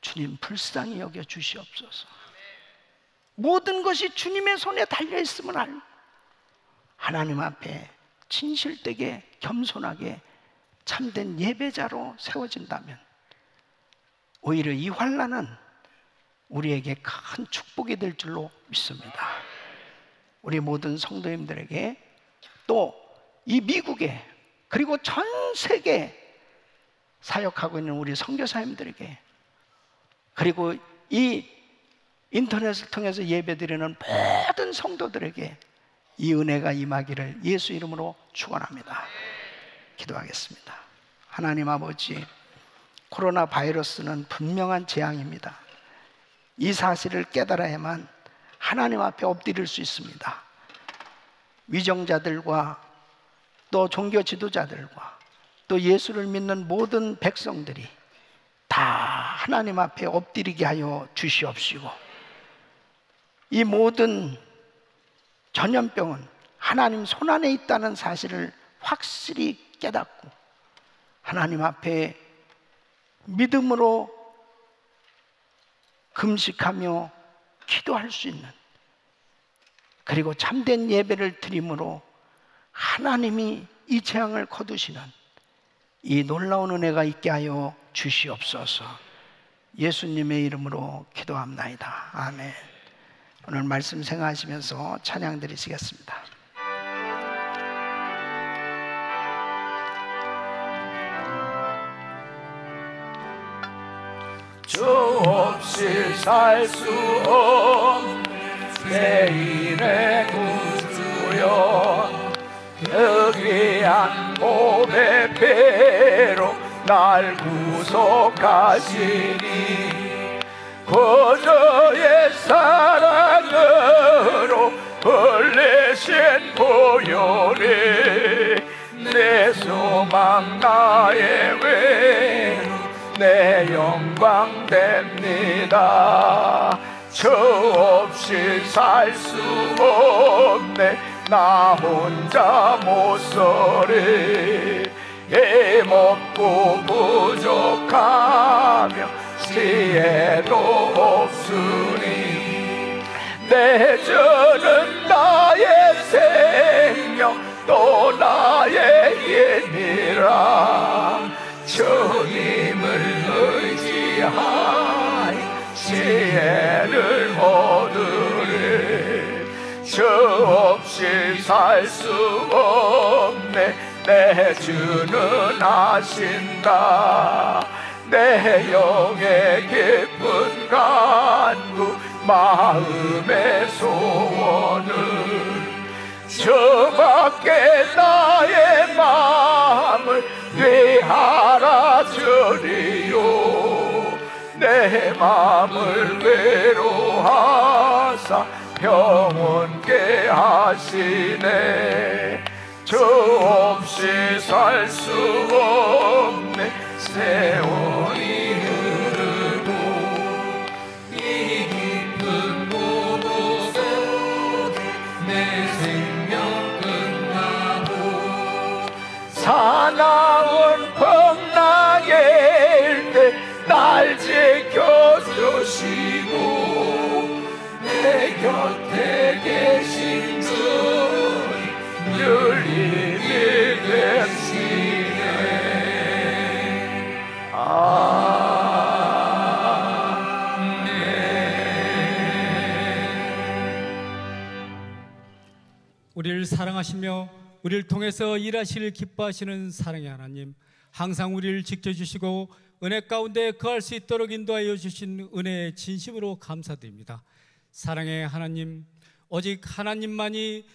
주님 불쌍히 여겨 주시옵소서. 모든 것이 주님의 손에 달려있음을 알고 하나님 앞에 진실되게 겸손하게 참된 예배자로 세워진다면 오히려 이 환난은 우리에게 큰 축복이 될 줄로 믿습니다. 우리 모든 성도님들에게 또 이 미국에 그리고 전 세계에 사역하고 있는 우리 선교사님들에게 그리고 이 인터넷을 통해서 예배드리는 모든 성도들에게 이 은혜가 임하기를 예수 이름으로 축원합니다. 기도하겠습니다. 하나님 아버지, 코로나 바이러스는 분명한 재앙입니다. 이 사실을 깨달아야만 하나님 앞에 엎드릴 수 있습니다. 위정자들과 또 종교 지도자들과 또 예수를 믿는 모든 백성들이 다 하나님 앞에 엎드리게 하여 주시옵시고 이 모든 전염병은 하나님 손안에 있다는 사실을 확실히 깨닫고 하나님 앞에 믿음으로 금식하며 기도할 수 있는 그리고 참된 예배를 드림으로 하나님이 이 재앙을 거두시는 이 놀라운 은혜가 있게 하여 주시옵소서. 예수님의 이름으로 기도합나이다. 아멘. 오늘 말씀 생각하시면서 찬양 드리시겠습니다. 주 없이 살 수 없는 내 인의 구주여 귀한 몸의 배로 날 구속하시니 그저의 사랑으로 흘리신 보혈이 내 내 소망 나의 외로 내 영광 됩니다. 저 없이 살 수 없네 나 혼자 못 서리. 힘없고 부족하며 지혜도 없으니 내 주는 나의 생명 또 나의 힘이라. 주님을 의지하여 지혜를 얻으리. 주 없이 살 수 없네 내 주는 하신다. 내 영의 깊은 간구 마음의 소원을 저밖에 나의 마음을 위하라 주리요. 내 마음을 외로하사 평온케 하시네. 주 없이 살 수 없네 세월이 흐르고 이 깊은 고도 속에 내 생명 끝나고 사나운 풍랑일 때 날 지켜주시고 내 곁에 계신 주님 늘 힘이 되시네. 아멘. 우리를 사랑하시며 우리를 통해서 일하시를 기뻐하시는 사랑의 하나님, 항상 우리를 지켜주시고 은혜 가운데 거할 수 있도록 인도하여 주신 은혜에 진심으로 감사드립니다. 사랑의 하나님, 오직 하나님만이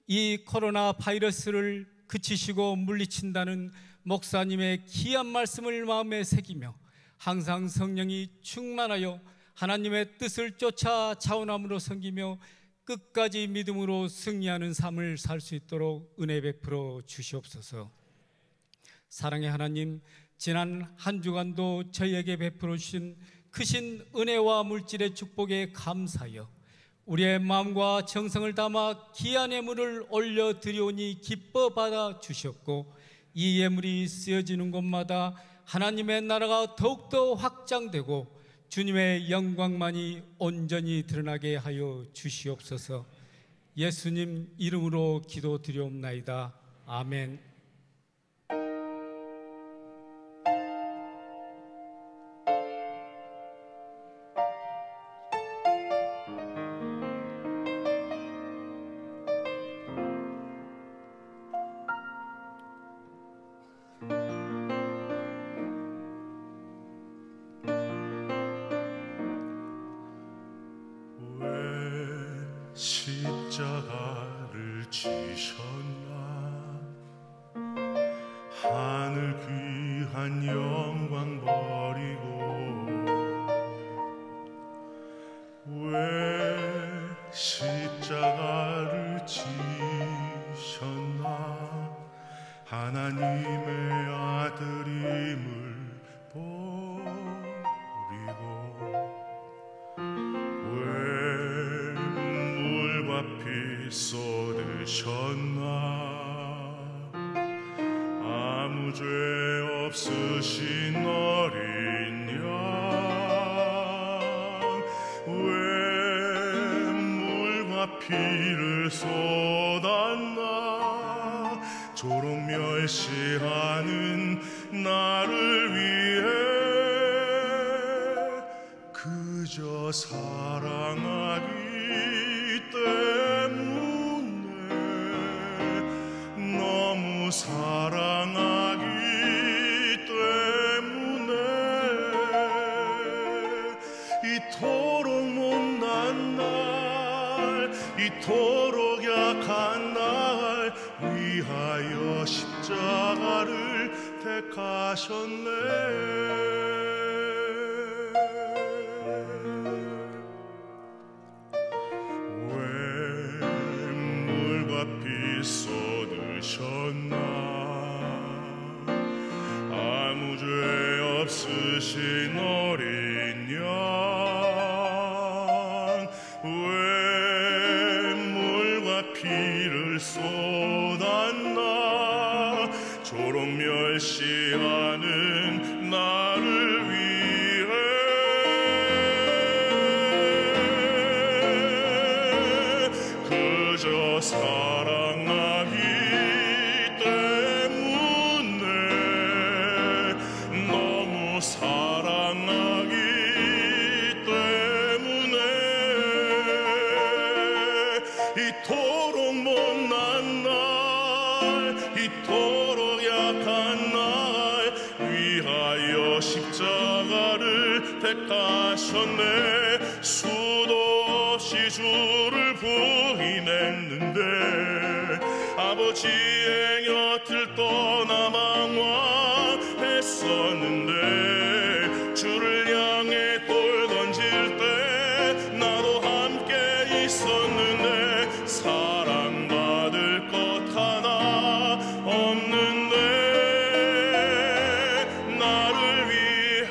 이 코로나 바이러스를 그치시고 물리친다는 목사님의 귀한 말씀을 마음에 새기며 항상 성령이 충만하여 하나님의 뜻을 쫓아 자원함으로 섬기며 끝까지 믿음으로 승리하는 삶을 살 수 있도록 은혜 베풀어 주시옵소서. 사랑의 하나님, 지난 한 주간도 저희에게 베풀어 주신 크신 은혜와 물질의 축복에 감사하여 우리의 마음과 정성을 담아 귀한 예물을 올려드리오니 기뻐 받아 주셨고 이 예물이 쓰여지는 곳마다 하나님의 나라가 더욱더 확장되고 주님의 영광만이 온전히 드러나게 하여 주시옵소서. 예수님 이름으로 기도드리옵나이다. 아멘. 십자가를 지셨나 하늘 귀한 영광 버리고 왜 십자가를 지셨나 하나님의 아들임을 버리고 피 쏟으셨나 아무 죄 없으신 어린 양 왜 물과 피를 쏟았나 조록 멸시하는 나를 위해 그저 사랑하기 때문에 너무 사랑하기 때문에 이토록 못난 날 이토록 약한 날 위하여 십자가를 택하셨네. 쏟으셨나 어르신 어린 양 왜 물과 피를 쏟았나 조록 멸시하는 나를 위해 그저 사랑하기 때문에 너무 사랑하기 때문에 이토록 못난 날 이토록 약한 날 위하여 십자가를 택하셨네 수도 없이 주를 부인했는데 아버지의 곁을 떠나 망황했었는데 주를 향해 돌 던질 때 나도 함께 있었는데 사랑받을 것 하나 없는데 나를 위해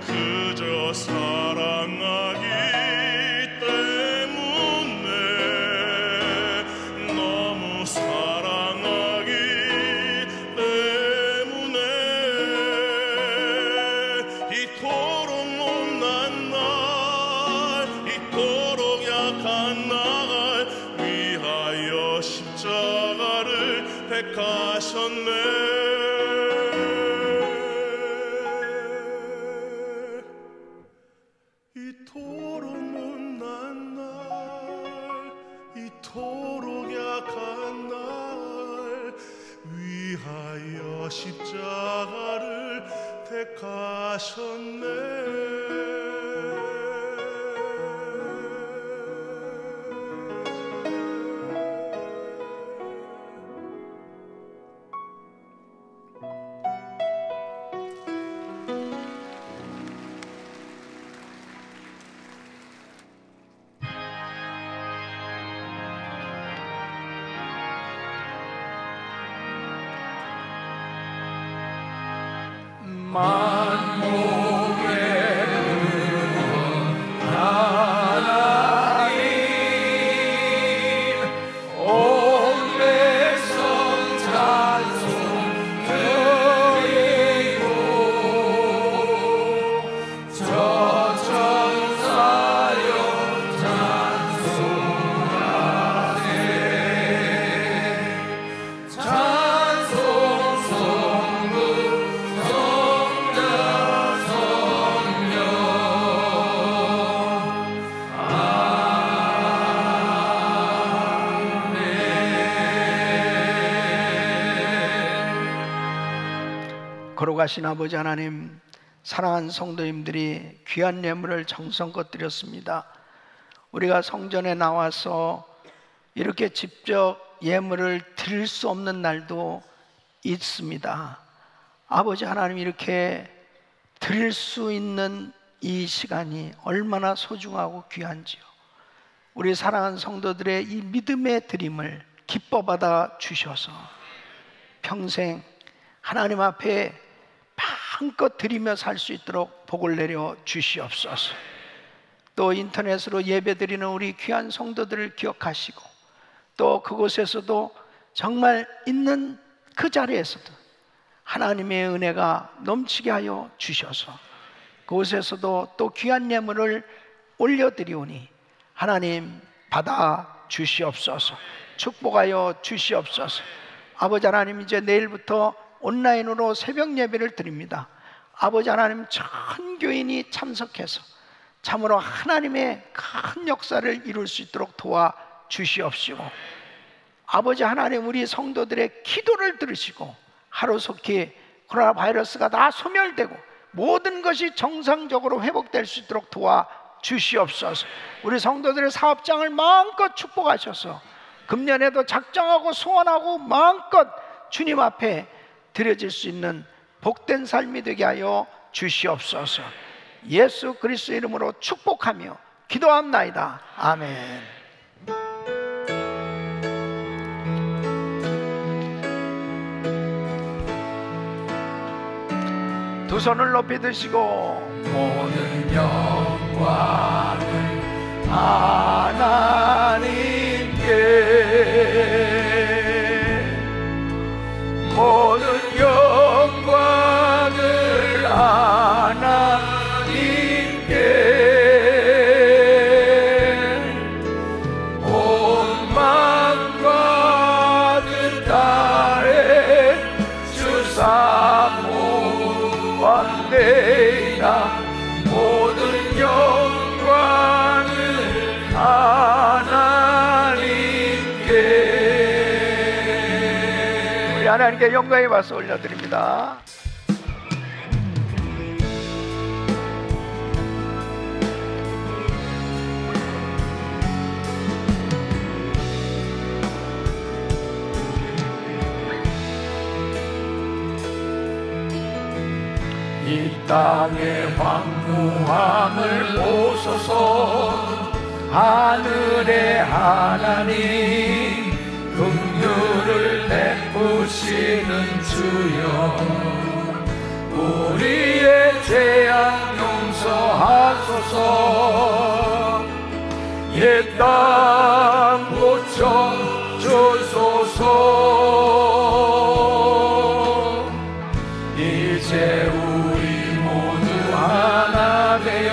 그저 사랑하기 때문에 너무 사랑하기 때문에 이토록 못난 날 이토록 약한 날 위하여 십자가를 택하셨네 이토록 못난 날 이토록 약한 날 위하여 십자가를 택하셨네 걸어가신 아버지 하나님, 사랑하는 성도님들이 귀한 예물을 정성껏 드렸습니다. 우리가 성전에 나와서 이렇게 직접 예물을 드릴 수 없는 날도 있습니다. 아버지 하나님, 이렇게 드릴 수 있는 이 시간이 얼마나 소중하고 귀한지요. 우리 사랑하는 성도들의 이 믿음의 드림을 기뻐 받아 주셔서 평생 하나님 앞에 마음껏 드리며 살 수 있도록 복을 내려 주시옵소서. 또 인터넷으로 예배드리는 우리 귀한 성도들을 기억하시고, 또 그곳에서도 정말 있는 그 자리에서도 하나님의 은혜가 넘치게 하여 주셔서 그곳에서도 또 귀한 예물을 올려드리오니 하나님 받아 주시옵소서. 축복하여 주시옵소서. 아버지 하나님, 이제 내일부터 온라인으로 새벽 예배를 드립니다. 아버지 하나님, 전 교인이 참석해서 참으로 하나님의 큰 역사를 이룰 수 있도록 도와주시옵시고, 아버지 하나님, 우리 성도들의 기도를 들으시고 하루속히 코로나 바이러스가 다 소멸되고 모든 것이 정상적으로 회복될 수 있도록 도와주시옵소서. 우리 성도들의 사업장을 마음껏 축복하셔서 금년에도 작정하고 소원하고 마음껏 주님 앞에 드려질 수 있는 복된 삶이 되게 하여 주시옵소서. 예수 그리스도 이름으로 축복하며 기도합나이다. 아멘. 두 손을 높이 드시고 모든 영광을 하나님께 모든 영광을 하나님께 온 만과 그 딸의 주사 모았네이다 모든 영광을 하나님께 우리 하나님께 영광의 박수 올려드립니다. 이 땅의 황무함을 보소서 하늘의 하나님 긍휼을 베푸시는 주여 우리의 죄악 용서하소서 옛 땅 고쳐 주소서 이제 우리 모두 하나 되어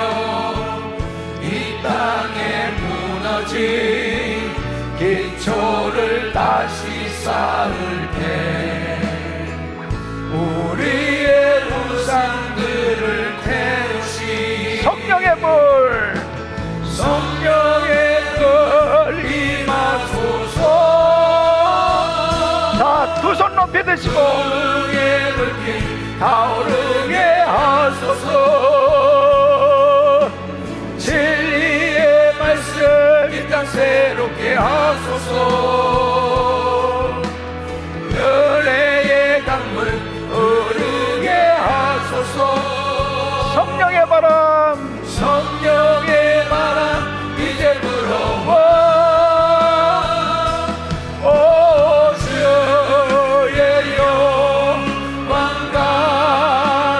이 땅에 무너진 기초를 다시 쌓을 때 우리의 우상들을 태우시 성령의 불 성령의 불 임하소서 자, 두 손 높이 드시고 성령의 불길 타오르게 하소서 진리의 말씀 이 땅 새롭게 하소서 은혜의 강물 흐르게 하소서 성령의 바람 성령의 바람 이제 불어와 오 주의 영광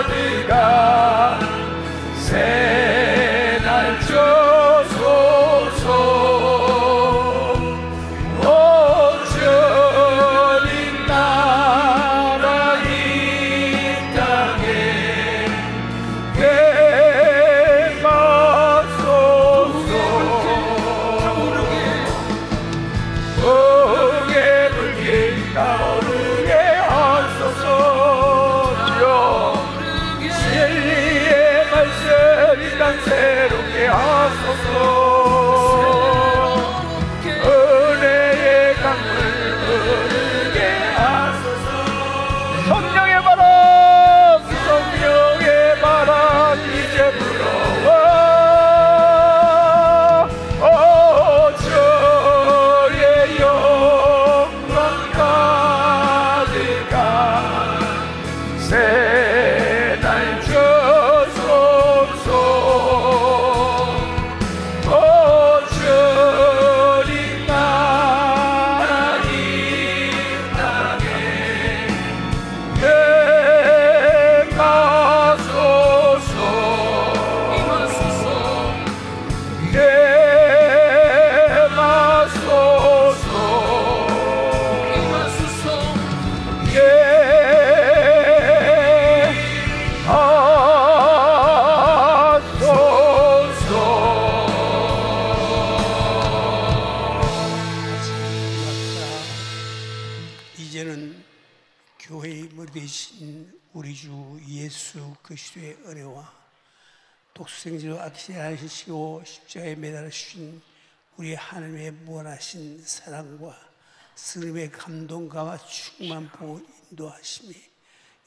가득한 새날 주소서 오 주님 나라 이 땅에 임하소서 응의 불길 타오르게 하소서 주여 진리의 말씀 이 땅 새롭게 하소서 은혜의 강물 흐르게 하소서 성령의 바람 성령의 바람 이제 불어와 오 주의 영광 가득한 새날 주소서 오 주님 나라 이 땅에 임하소서 이제는 교회의 머리 되신 우리 주 예수 그리스도의 은혜와 독수생지로 악시하시고 십자가에 매달으신 우리 하나님의 무한하신 사랑과 스님의 감동과 충만 보호 인도하심이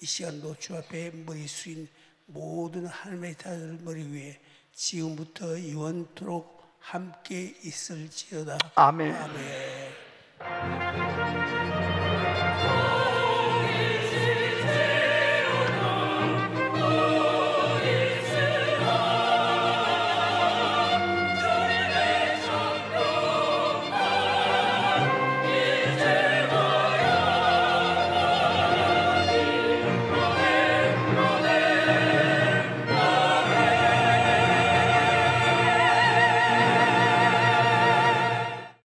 이 시간도 주 앞에 머리수인 모든 하나님의 자들 머리 위에 지금부터 영원토록 함께 있을지어다. 아멘. 아멘.